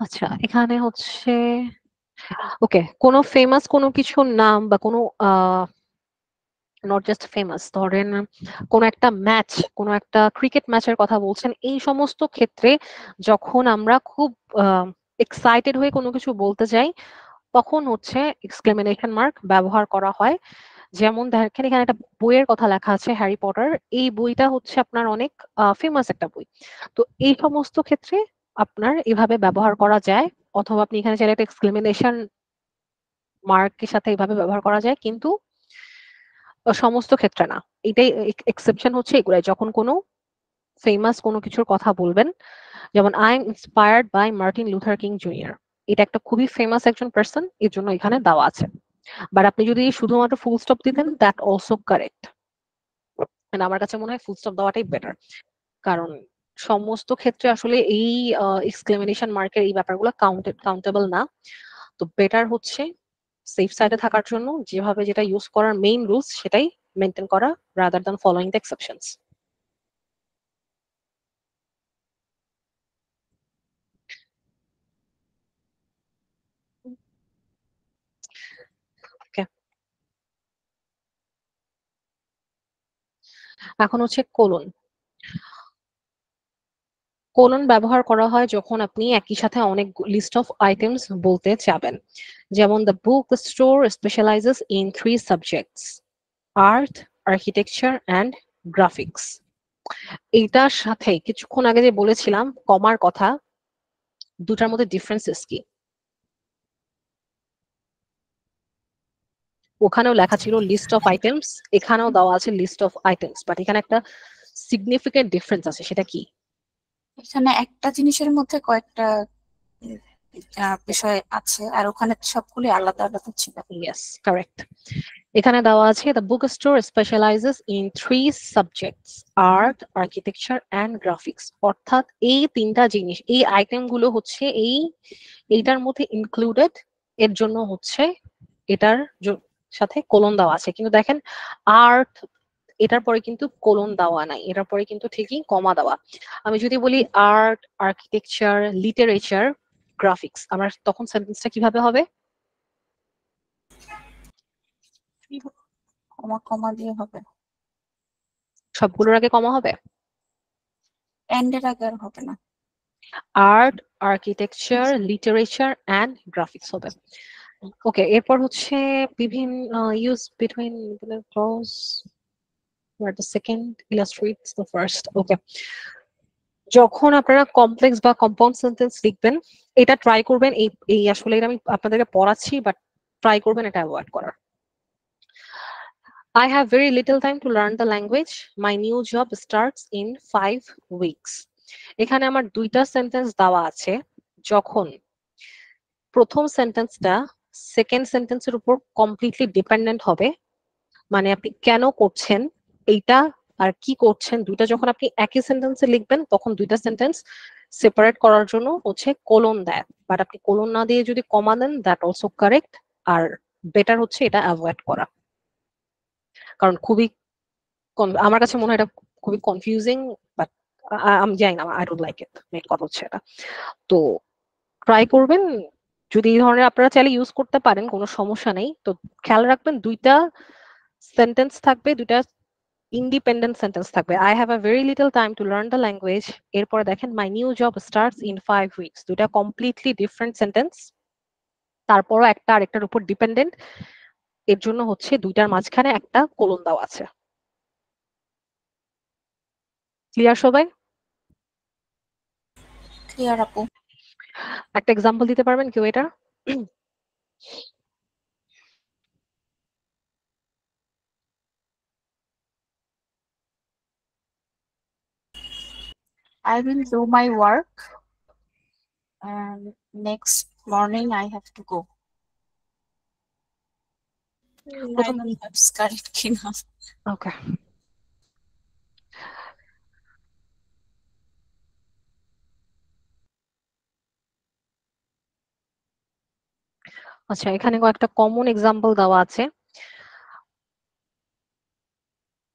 আচ্ছা, এখানে হচ্ছে ওকে, কোনো ফেমাস কোনো কিছুর নাম বা কোনো নট জাস্ট ফেমাস, ধরেন কোন একটা ম্যাচ, কোন একটা ক্রিকেট ম্যাচের কথা বলছেন, এই সমস্ত ক্ষেত্রে যখন আমরা খুব এক্সাইটেড হয়ে কোনো কিছু বলতে চাই তখন হচ্ছে এক্সক্লেমেশন মার্ক ব্যবহার করা হয়। যেমন দেখেন এখানে একটা বইয়ের কথা লেখা আছে, হ্যারি পটার, এই বইটা হচ্ছে আপনার অনেক ফেমাস একটা বই, তো এই সমস্ত ক্ষেত্রে আপনার এভাবে ব্যবহার করা যায়, অথবা আপনি এখানে চাইলে একটা এক্সক্লেমেশন মার্কের সাথে এভাবে ব্যবহার করা যায়, কিন্তু সমস্ত ক্ষেত্রে না। এটাই এক্সেপশন হচ্ছে এগুলাই, যখন কোনো ফেমাস কোনো কিছুর কথা বলবেন, যেমন I am inspired by Martin Luther King Junior, এটা একটা খুবই ফেমাস একজন পার্সন, এর জন্য এখানে দেওয়া আছে। বাট আপনি যদি শুধুমাত্র ফুল স্টপ দিতেন, দ্যাট অলসো কারেক্ট, আমার কাছে মনে হয় ফুল স্টপ দেওয়াটাই বেটার, কারণ সমস্ত ক্ষেত্রে আসলে এই এক্সক্লেমেশন মার্কের এই ব্যাপারগুলো কাউন্টেবল না। তো বেটার হচ্ছে সেফ সাইডে থাকার জন্য যেভাবে যেটা ইউজ করার মেইন রুলস সেটাই মেনটেন করা, rather than following the exceptions. এখন হচ্ছে কোলন। কোলন ব্যবহার করা হয় যখন আপনি একই সাথে অনেক লিস্ট অফ আইটেমস বলতে চাবেন, যেমন the book store স্পেশালাইজেস in 3 subjects, art, architecture and graphics. এইটার সাথে কিছুক্ষণ আগে যে বলেছিলাম কমার কথা, দুটার মধ্যে ডিফারেন্সেস কি? ওখানেও লেখা ছিল লিস্ট অফ আইটেমস, এখানেও দেওয়া আছে লিস্ট অফ আইটেমস, বাট এখানে একটা সিগনিফিকেন্ট ডিফারেন্স আছে, সেটা কি? এখানে একটা জিনিসের মধ্যে কয়েকটা বিষয় আছে, আর ওখানে সবগুলি আলাদা আলাদা ছিল। Yes, correct. এখানে দেওয়া আছে the book store স্পেশালাইজেস in 3 subjects, art, architecture and graphics. অর্থাৎ এই তিনটা জিনিস, এই আইটেম গুলো হচ্ছে এইটার মধ্যে ইনক্লুডেড, এর জন্য হচ্ছে এটার সাথে কোলন দেওয়া আছে। কিন্তু দেখেন আর্ট এটার পরে কিন্তু কোলন দেওয়া নাই, এটার পরে কিন্তু ঠিকই কমা দেওয়া। আমি যদি বলি আর্ট, আর্কিটেকচার, লিটারেচার, গ্রাফিক্স, আমার তখন সেন্টেন্সটা কিভাবে হবে? কমা কমা দিয়ে হবে, সবগুলোর আগে কমা হবে? এন্ডের আগে আর হবে না। Art, architecture, literature and graphics হবে। ওকে, এরপর হচ্ছে বিভিন্ন use between clause where the second illustrates the first. Okay, যখন আপনারা কমপ্লেক্স বা কম্পাউন্ড সেন্টেন্স লিখবেন, এটা ট্রাই করবেন, এই আসলে এটা আমি আপনাদেরকে পড়াচ্ছি, বাট ট্রাই করবেন এটা অ্যাভয়েড করার। I have very little time to learn the language. My new job starts in 5 weeks. এখানে আমার দুইটা সেন্টেন্স দেওয়া আছে। যখন প্রথম সেন্টেন্সটা সেকেন্ড সেন্টেন্সের উপর কমপ্লিটলি ডিপেন্ডেন্ট হবে, মানে আপনি কেন করছেন এইটা আর কি করছেন দুইটা যখন আপনি একই সেন্টেন্সে লিখবেন, তখন দুইটা সেন্টেন্স সেপারেট করার জন্য হচ্ছে কোলন দেয়, বাট আপনি কোলন না দিয়ে যদি কমা দেন, দ্যাট অলসো কারেক্ট। আর বেটার হচ্ছে এটা অ্যাভয়েড করা, কারণ খুবই আমার কাছে মনে হয় এটা খুবই কনফিউজিং, বাট আমি জানি না, I don't like it, main কথা হচ্ছে এটা। তো ট্রাই করবেন, যদি এই ধরনের আপনারা চাইলে ইউজ করতে পারেন, কোনো সমস্যা নেই। তো খেয়াল রাখবেন দুইটা সেন্টেন্স থাকবে, দুইটা ইন্ডিপেন্ডেন্ট সেন্টেন্স থাকবে। I have a very little time to learn the language, এরপরে দেখেন my new job starts in 5 weeks, দুইটা কমপ্লিটলি ডিফারেন্ট সেন্টেন্স, তারপরও একটা আরেকটার উপর ডিপেন্ডেন্ট, এর জন্য হচ্ছে দুইটার মাঝখানে একটা কোলন দেওয়া আছে। ক্লিয়ার সবাই? ক্লিয়ার আপু। একটা এক্সাম্পল দিতে পারবেন কেউ এটা? I will do my work and next morning I have to go. I don't have correct কিনা। Okay. আচ্ছা, এখানে কয়েকটা কমন এক্সাম্পল দেওয়া আছে।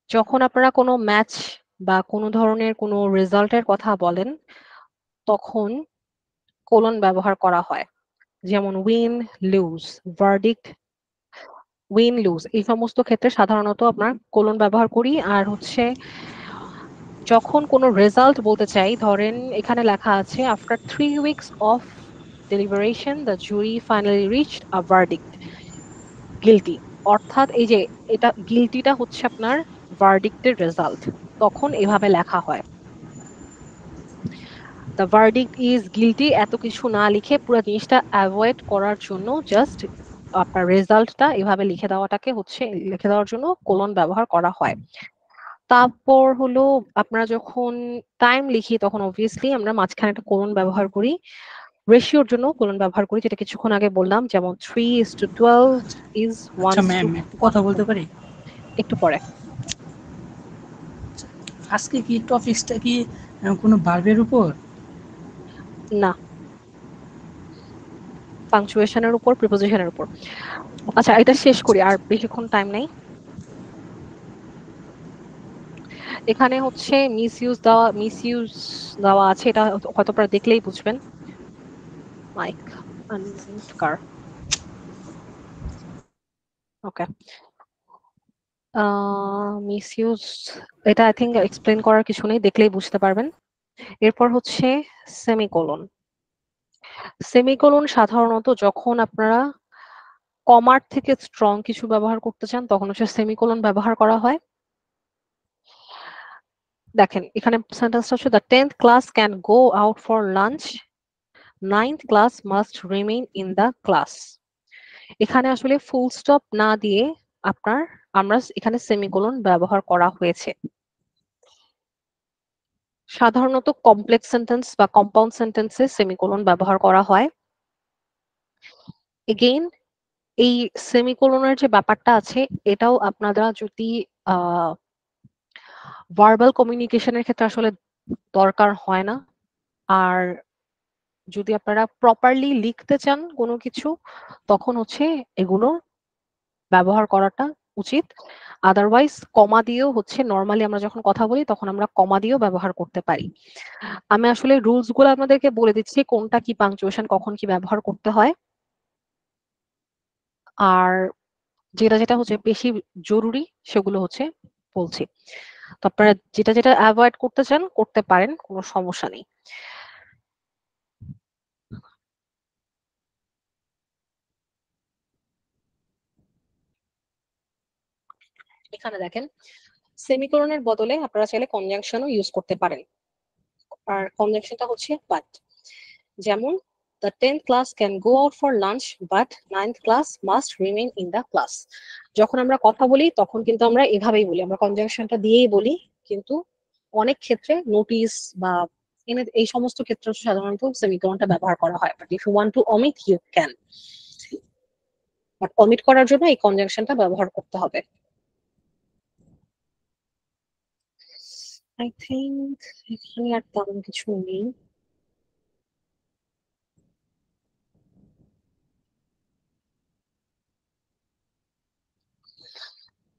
যখন আপনারা কোনো ম্যাচ বা কোনো ধরনের কোনো রেজাল্টের কথা বলেন, তখন কোলন ব্যবহার করা হয়, যেমন win, lose, verdict, win, lose, এই সমস্ত ক্ষেত্রে সাধারণত আপনার কোলন ব্যবহার করি। আর হচ্ছে যখন কোনো রেজাল্ট বলতে চাই, ধরেন এখানে লেখা আছে after 3 weeks of deliberation the jury finally reached a verdict guilty, অর্থাৎ এই যে এটা গিলটিটা হচ্ছে আপনার ভার্ডিক্টের রেজাল্ট, তখন এভাবে লেখা হয়। দ্য ভার্ডিক্ট ইজ গিলটি এত কিছু না লিখে পুরো জিনিসটা অ্যাভয়েড করার জন্য জাস্ট আপনার রেজাল্টটা এভাবে লিখে দেওয়াটাকে হচ্ছে লিখে দেওয়ার জন্য কোলন ব্যবহার করা হয়। তারপর হলো আপনারা যখন টাইম লিখি, তখন অবভিয়াসলি আমরা মাঝখানে একটা কোলন ব্যবহার করি। রেশিওর জন্য কোলন ব্যবহার করি, যেটা কিছুক্ষণ আগে বললাম, যেমন 3:12 is 1. আচ্ছা ম্যাম, কথা বলতে পারি? একটু পরে। আজকে কি টপিকসটা কি কোনো ভার্বের উপর? না, পাংচুয়েশনের উপর, প্রিপোজিশনের উপর। আচ্ছা, এটা শেষ করি, আর বেশিক্ষণ টাইম নেই। এখানে হচ্ছে মিসইউজ দেওয়া আছে, এটা হয়তো আপনারা দেখলেই বুঝবেন। মাইক কার ওকে, মিসইউজ, এটা আই থিঙ্ক এক্সপ্লেন করার কিছু নেই, দেখলেই বুঝতে পারবেন। এরপর হচ্ছে সেমিকোলন। সেমিকোলন সাধারণত যখন আপনারা কমার থেকে স্ট্রং কিছু ব্যবহার করতে চান, তখন হচ্ছে সেমিকোলন ব্যবহার করা হয়। দেখেন এখানে সেন্টেন্সটা হচ্ছে the 10th class can go out for lunch, 9th class must remain in the class. এখানে আসলে ফুল স্টপ না দিয়ে আমরা এখানে সেমিকোলন ব্যবহার করা হয়েছে। সাধারণত কমপ্লেক্স সেন্টেন্স বা কম্পাউন্ড সেন্টেন্সে সেমিকোলন ব্যবহার করা হয়। এগেইন এই সেমিকোলনের যে ব্যাপারটা আছে, এটাও আপনারা যদি ভার্বাল কমিউনিকেশনের ক্ষেত্রে আসলে দরকার হয় না। আর যদি আপনারা প্রপারলি লিখতে চান কোনো কিছু, তখন হচ্ছে এগুলো ব্যবহার করাটা উচিত। আদারওয়াইজ কমা দিয়েও হচ্ছে নরমালি আমরা যখন কথা বলি তখন আমরা কমা দিয়েও ব্যবহার করতে পারি। আমি আসলে রুলস গুলো আপনাদেরকে বলে দিচ্ছি কোনটা কি পাংচুয়েশন কখন কি ব্যবহার করতে হয়, আর যেটা যেটা হচ্ছে বেশি জরুরি সেগুলো হচ্ছে বলছি। তো আপনারা যেটা যেটা অ্যাভয়েড করতে চান করতে পারেন, কোনো সমস্যা নেই। এখানে দেখেন সেমিকোলনের বদলে আপনারা চাইলে কনজাংশনও ইউজ করতে পারেন, আর কনজাংশনটা হচ্ছে বাট। যেমন the 10th class can go out for lunch but 9th class must remain in the class। যখন আমরা কথা বলি তখন কিন্তু আমরা এভাবেই বলি, আমরা কনজাংশনটা দিয়েই বলি, কিন্তু অনেক ক্ষেত্রে নোটিস বা এই সমস্ত ক্ষেত্রে সাধারণত সেমিকোলনটা ব্যবহার করা হয়। But if you want to omit you can, but omit করার জন্য এই কনজাংশনটা ব্যবহার করতে হবে। I think এখানে আর তেমন কিছু নেই।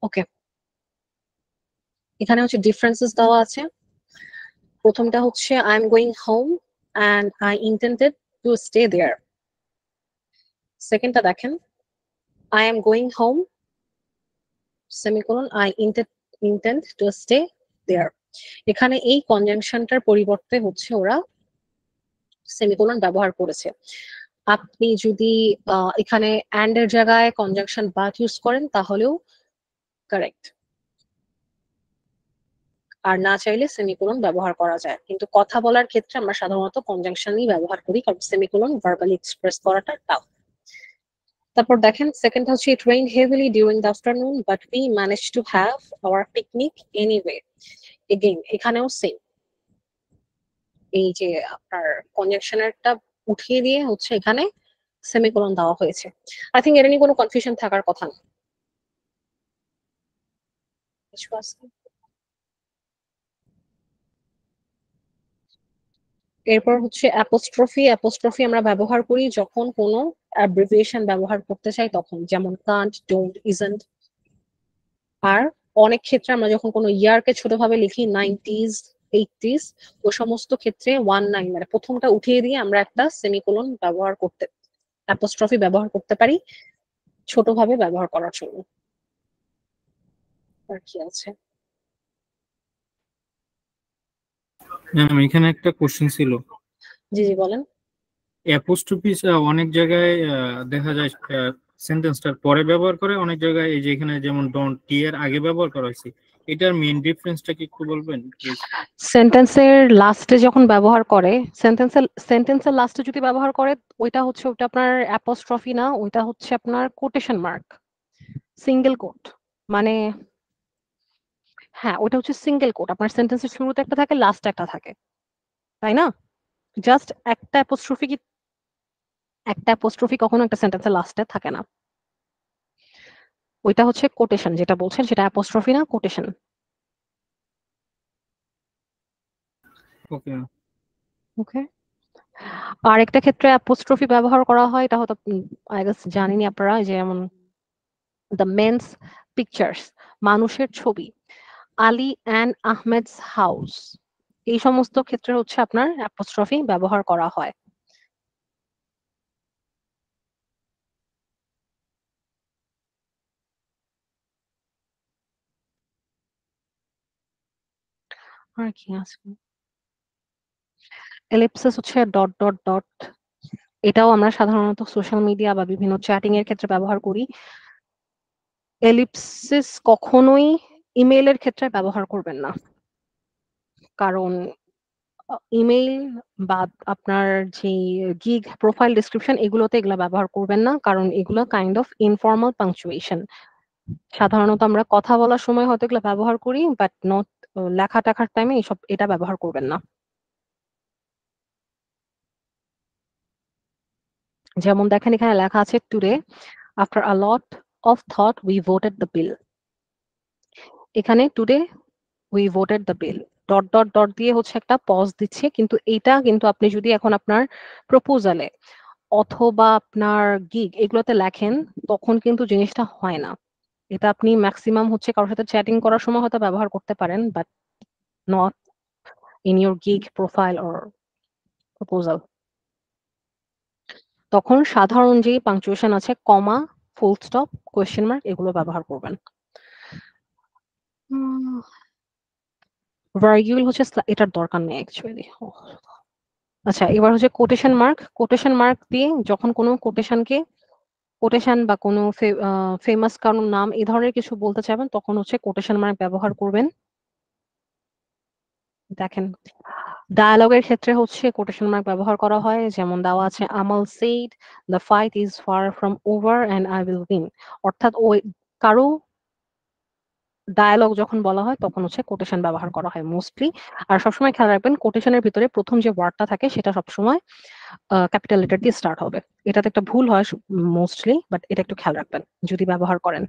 ওকে, এখানে হচ্ছে ডিফারেন্সেস দেওয়া আছে। প্রথমটা হচ্ছে I am going home and I intended to stay there. সেকেন্ডটা দেখেন I am going home semicolon I intend to stay there. এখানে এই কনজাংশনটার পরিবর্তে হচ্ছে ওরা সেমিকোলন ব্যবহার করেছে। আপনি যদি এখানে অ্যান্ড এর জায়গায় কনজাংশন বাট ইউজ করেন তাহলেও কারেক্ট, আর না চাইলে সেমিকোলন ব্যবহার করা যায়। কিন্তু কথা বলার ক্ষেত্রে আমরা সাধারণত কনজাংশনই ব্যবহার করি, কারণ সেমিকোলন ভার্বালি এক্সপ্রেস করাটা টাফ। তারপর দেখেন সেকেন্ড হচ্ছে it rained heavily during the afternoon but we managed to have our picnic anyway. Again এখানেও সেম, এই যে আপনার কনজাংশনেরটা উঠিয়ে দিয়ে হচ্ছে এখানে সেমিকোলন দেওয়া হয়েছে। আই থিঙ্ক এটা নিয়ে কোনো কনফিউশন থাকার কথা না। কিছু আছে? এরপর হচ্ছে অ্যাপোস্ট্রফি। অ্যাপোস্ট্রফি আমরা ব্যবহার করি যখন কোনো অ্যাব্রিভিয়েশন ব্যবহার করতে চাই তখন, যেমন কান্ট, ডোন্ট, ইজন্ট। আর অনেক ক্ষেত্রে আমরা যখন কোনো ইয়ারকে ছোটভাবে লিখি 90s 80s, ওই সমস্ত ক্ষেত্রে 19 মানে প্রথমটা উঠিয়ে দিয়ে আমরা একটা সেমিকোলন ব্যবহার করতে, অ্যাপোস্ট্রফি ব্যবহার করতে পারি ছোটভাবে ব্যবহার করার জন্য। আর কি আছে? ম্যাম এখানে একটা কোশ্চেন ছিল। জি জি বলেন। অ্যাপোস্ট্রফি অনেক জায়গায় দেখা যায় সেন্টেন্সটার পরে ব্যবহার করে, অনেক জায়গায় এই যে এখানে যেমন ডোন্ট টি এর আগে ব্যবহার করা হয়েছে। এটার মেইন ডিফারেন্সটা কি একটু বলবেন প্লিজ? সেন্টেন্সের লাস্টে যখন ব্যবহার করে, সেন্টেন্সের লাস্টে যদি ব্যবহার করে ওইটা হচ্ছে ওটা আপনার অ্যাপোস্ট্রফি না, ওইটা হচ্ছে আপনার কোটেশন মার্ক, সিঙ্গেল কোট। মানে হ্যাঁ ওটা হচ্ছে সিঙ্গেল কোট, আপনার সেন্টেন্সের শুরুতে একটা থাকে লাস্টে একটা থাকে, তাই না? জাস্ট একটা অ্যাপোস্ট্রফি কখনো একটা সেন্টেন্সের লাস্টে থাকে না। ওইটা হচ্ছে কোটেশন, যেটা বলছেন সেটা অ্যাপোস্ট্রফি না, কোটেশন। ওকে ওকে, আর একটা ক্ষেত্রে অ্যাপোস্ট্রফি ব্যবহার করা হয়, এটা হয়তো আই গেস জানেনই আপনারা, যেমন দ্য মেন্স পিকচার্স, মানুষের ছবি, আলী অ্যান্ড আহমেদস হাউস, এই সমস্ত ক্ষেত্রে হচ্ছে আপনার অ্যাপোস্ট্রফি ব্যবহার করা হয়। আর কি আছে? এলিপসিস হচ্ছে ডট ডট ডট, এটাও আমরা সাধারণত সোশ্যাল মিডিয়া বা বিভিন্ন চ্যাটিং এর ক্ষেত্রে ব্যবহার করি। এলিপসিস কখনোই ইমেইলের ক্ষেত্রে ব্যবহার করবেন না, কারণ ইমেইল বা আপনার যে গিগ প্রোফাইল ডেসক্রিপশন এগুলোতে এগুলো ব্যবহার করবেন না, কারণ এগুলো কাইন্ড অফ ইনফর্মাল পাংচুয়েশন। সাধারণত আমরা কথা বলার সময় হয়তো এগুলো ব্যবহার করি, বাট নট লেখা টাখার টাইমে এটা ব্যবহার করবেন না। যেমন দেখেন এখানে লেখা আছে today after a lot of thought we voted the bill. এখানে today we voted the bill dot dot dot দিয়ে হচ্ছে একটা পজ দিচ্ছে, কিন্তু এইটা কিন্তু আপনি যদি এখন আপনার প্রপোজালে অথবা আপনার গিগ এগুলোতে লেখেন তখন কিন্তু জিনিসটা হয় না। এটা আপনি ম্যাক্সিমাম হচ্ছে কারোর সাথে চ্যাটিং করার সময় হয়তো ব্যবহার করতে পারেন, but not in your gig profile or proposal. তখন সাধারণ যে পাংচুয়েশন আছে, কমা, ফুল স্টপ, কোয়েশ্চেন মার্ক, এগুলো ব্যবহার করবেন। ভার্গিউল হচ্ছে এটার দরকার নেই অ্যাকচুয়ালি। আচ্ছা, এবার হচ্ছে কোটেশন মার্ক। কোটেশন মার্ক দিয়ে যখন কোনো কোটেশনকে, কোটেশন বা কোনো ফেমাস কারোর নাম এই ধরনের কিছু বলতে চাইবেন, তখন হচ্ছে কোটেশন মার্ক ব্যবহার করবেন। দেখেন, ডায়ালগের ক্ষেত্রে হচ্ছে কোটেশন মার্ক ব্যবহার করা হয়, যেমন দেওয়া আছে Amal said the fight is far from over and I will win. অর্থাৎ ওই কারো ডায়ালগ যখন বলা হয় তখন হচ্ছে কোটেশন ব্যবহার করা হয় মোস্টলি। আর সবসময় খেয়াল রাখবেন কোটেশনের ভিতরে প্রথম যে ওয়ার্ডটা থাকে সেটা সবসময় ক্যাপিটাল লেটার দিয়ে স্টার্ট হবে। এটাতে একটা ভুল হয় মোস্টলি, বাট এটা একটু খেয়াল রাখবেন যদি ব্যবহার করেন।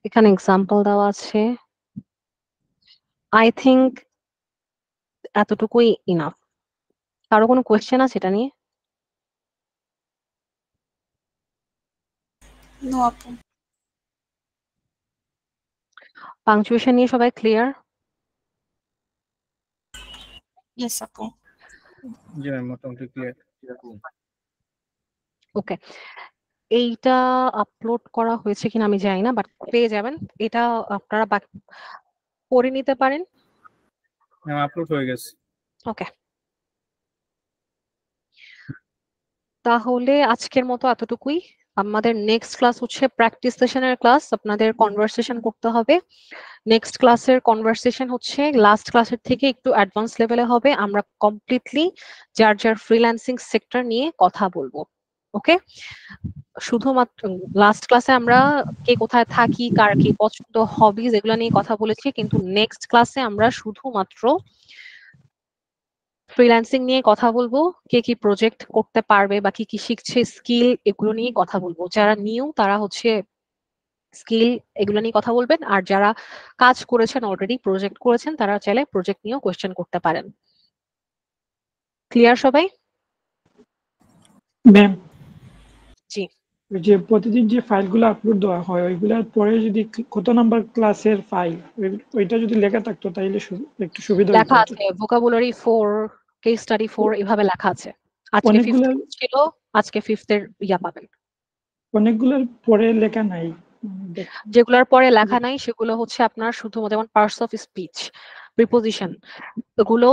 এখানে এক্সাম্পল দেওয়া আছে, আই থিংক এতটুকুই ইনাফ। কারো কোনো কোয়েশ্চেন আছে এটা নিয়ে? নো আপু। পাংচুয়েশন নিয়ে সবাই ক্লিয়ার? ইয়েস আপু। জি ম্যাম, মোটামুটি ক্লিয়ার। ওকে, এইটা আপলোড করা হয়েছে কিনা আমি জানি না, বাট পেয়ে যাবেন। এটা আপনারা পড়ে নিতে পারেন। ম্যাম আপলোড হয়ে গেছে। ওকে, তাহলে আজকের মতো এতটুকুই। আমাদের নেক্সট ক্লাস হচ্ছে প্র্যাকটিস সেশনের ক্লাস। আপনাদের কনভারসেশন করতে হবে। নেক্সট ক্লাসের কনভারসেশন হচ্ছে লাস্ট ক্লাসের থেকে একটু অ্যাডভান্স লেভেলে হবে। আমরা কমপ্লিটলি যার যার ফ্রিল্যান্সিং সেক্টর নিয়ে কথা বলবো। ওকে, শুধুমাত্র লাস্ট ক্লাসে আমরা কে কোথায় থাকি, কার কি পছন্দ, হবিজ, এগুলো নিয়ে কথা বলেছি, কিন্তু নেক্সট ক্লাসে আমরা শুধুমাত্র ফ্রিল্যান্সিং নিয়ে কথা বলবো। কে কি প্রজেক্ট করতে পারবে বা কি কি শিখছে, স্কিল, এগুলো নিয়ে কথা বলবো। যারা নিউ তারা হচ্ছে স্কিল এগুলো নিয়ে কথা বলবেন, আর যারা কাজ করেছেন অলরেডি, প্রজেক্ট করেছেন, তারা চাইলে প্রজেক্ট নিয়েও কোয়েশ্চেন করতে পারেন। ক্লিয়ার সবাই? ম্যাম, জি, যে প্রতিদিন যে ফাইলগুলো আপলোড দেওয়া হয় ওইগুলোর পরে যদি কত নাম্বার ক্লাসের ফাইল ওইটা যদি লেখা থাকতো তাহলে একটু সুবিধা হতো। লেখা আছে ভোকাবুলারি 4, কেস স্টাডি 4, এভাবে লেখা আছে। আজকে 5th ছিল, আজকে 5th এর ইয়া পাবেন। অনেকগুলোর পরে লেখা নাই। যেগুলোর পরে লেখা নাই সেগুলো হচ্ছে আপনার শুধু, যেমন পার্টস অফ স্পিচ, প্রিপোজিশন, এগুলো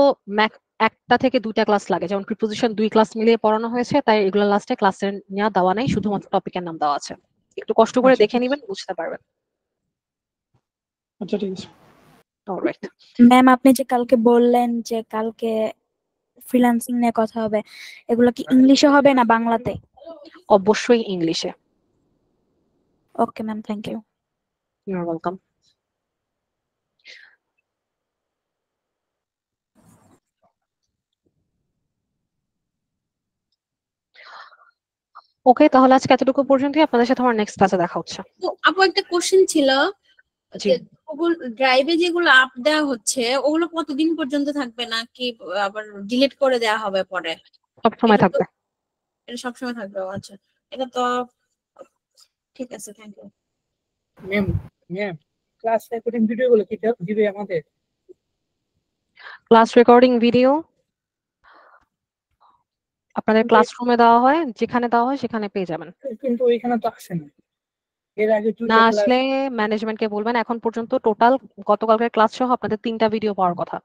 একটা থেকে দুইটা ক্লাস লাগে। যেমন প্রিপোজিশন 2 ক্লাস মিলিয়ে পড়ানো হয়েছে, তাই এগুলো লাস্টে ক্লাসের নেওয়া দেওয়া নাই, শুধুমাত্র টপিকের নাম দেওয়া আছে। একটু কষ্ট করে দেখে নেবেন, বুঝতে পারবেন। আচ্ছা, ঠিক আছে। অলরাইট ম্যাম, আপনি যে কালকে বললেন যে কালকে ফ্রিল্যান্সিং নিয়ে কথা হবে, এগুলো কি ইংলিশে হবে না বাংলাতে? অবশ্যই ইংলিশে। Okay ma'am, thank you. You are welcome. Okay, তাহলে আজকে এতটুকু পর্যন্তই। আপনাদের সাথে আমার নেক্সট ক্লাসে দেখা হচ্ছে। তো আপু একটা কোশ্চেন ছিল, যে গুগল ড্রাইভে যেগুলো আপ দেওয়া হচ্ছে ওগুলো কতদিন পর্যন্ত থাকবে, নাকি আবার ডিলিট করে দেওয়া হবে পরে? সব সময় থাকবে। এটা সবসময় থাকবে? আচ্ছা, এটা তো ঠিক আছে, thank you. Ma'am, class recording ভিডিওগুলো কি দিবে আমাদের? ক্লাস রেকর্ডিং ভিডিও আপনাদের ক্লাসরুমে দেওয়া হয়, যেখানে দেওয়া হয় সেখানে পেয়ে যাবেন। কিন্তু ওইখানে তো আসে না। এর আগে না আসলে ম্যানেজমেন্টকে বলবেন। এখন পর্যন্ত টোটাল গতকালকের ক্লাস সহ আপনাদের 3টা ভিডিও পাওয়ার কথা।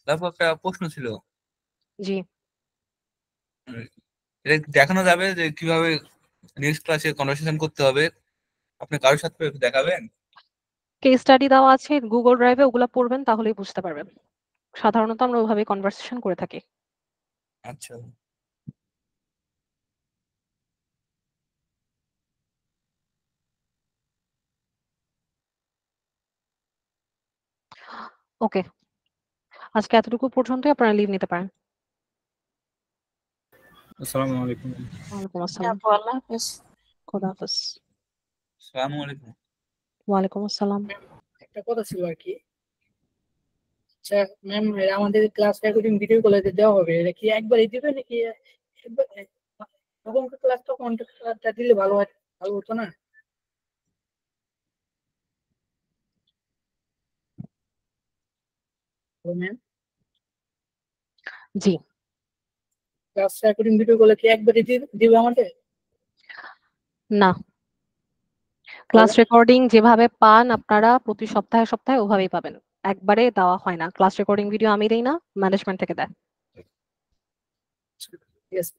তারপর একটা প্রশ্ন ছিল, জি, এটা দেখানো যাবে যে কিভাবে নেক্সট ক্লাসে কনভারসেশন করতে হবে? আপনি কারোর সাথে একটু দেখাবেন? কেস স্টাডি দেওয়া আছে গুগল ড্রাইভে, ওগুলো পড়বেন তাহলেই বুঝতে পারবেন। সাধারণত আমরা ওইভাবে কনভারসেশন করে থাকি। আচ্ছা। ওকে, আজকে এতটুকু পর্যন্তই। আপনারা লিভ নিতে পারেন। আসসালামু আলাইকুম। ওয়ালাইকুম আসসালাম। আপু আল্লাহ হাফেজ। খোদা হাফেজ। আসসালামু আলাইকুম। ওয়ালাইকুম আসসালাম। একটা কথা ছিল আর কি, আচ্ছা ম্যাম, আমাদের ক্লাস রেকর্ডিং ভিডিও গুলো যে দেওয়া হবে, এটা কি একবারই দিবে নাকি তখন ক্লাস তো কন্টেন্টটা দিলে ভালো হয়, ভালো হতো না? ম্যাম জি, ক্লাস রেকর্ডিং ভিডিও গুলো কি একবারই দিবে আমাদের? না, ক্লাস রেকর্ডিং যেভাবে পান আপনারা প্রতি সপ্তাহে সপ্তাহে ওভাবেই পাবেন, একবারে দেওয়া হয় না। ক্লাস রেকর্ডিং ভিডিও আমি দেই না, ম্যানেজমেন্ট থেকে দেয়। ঠিক আছে।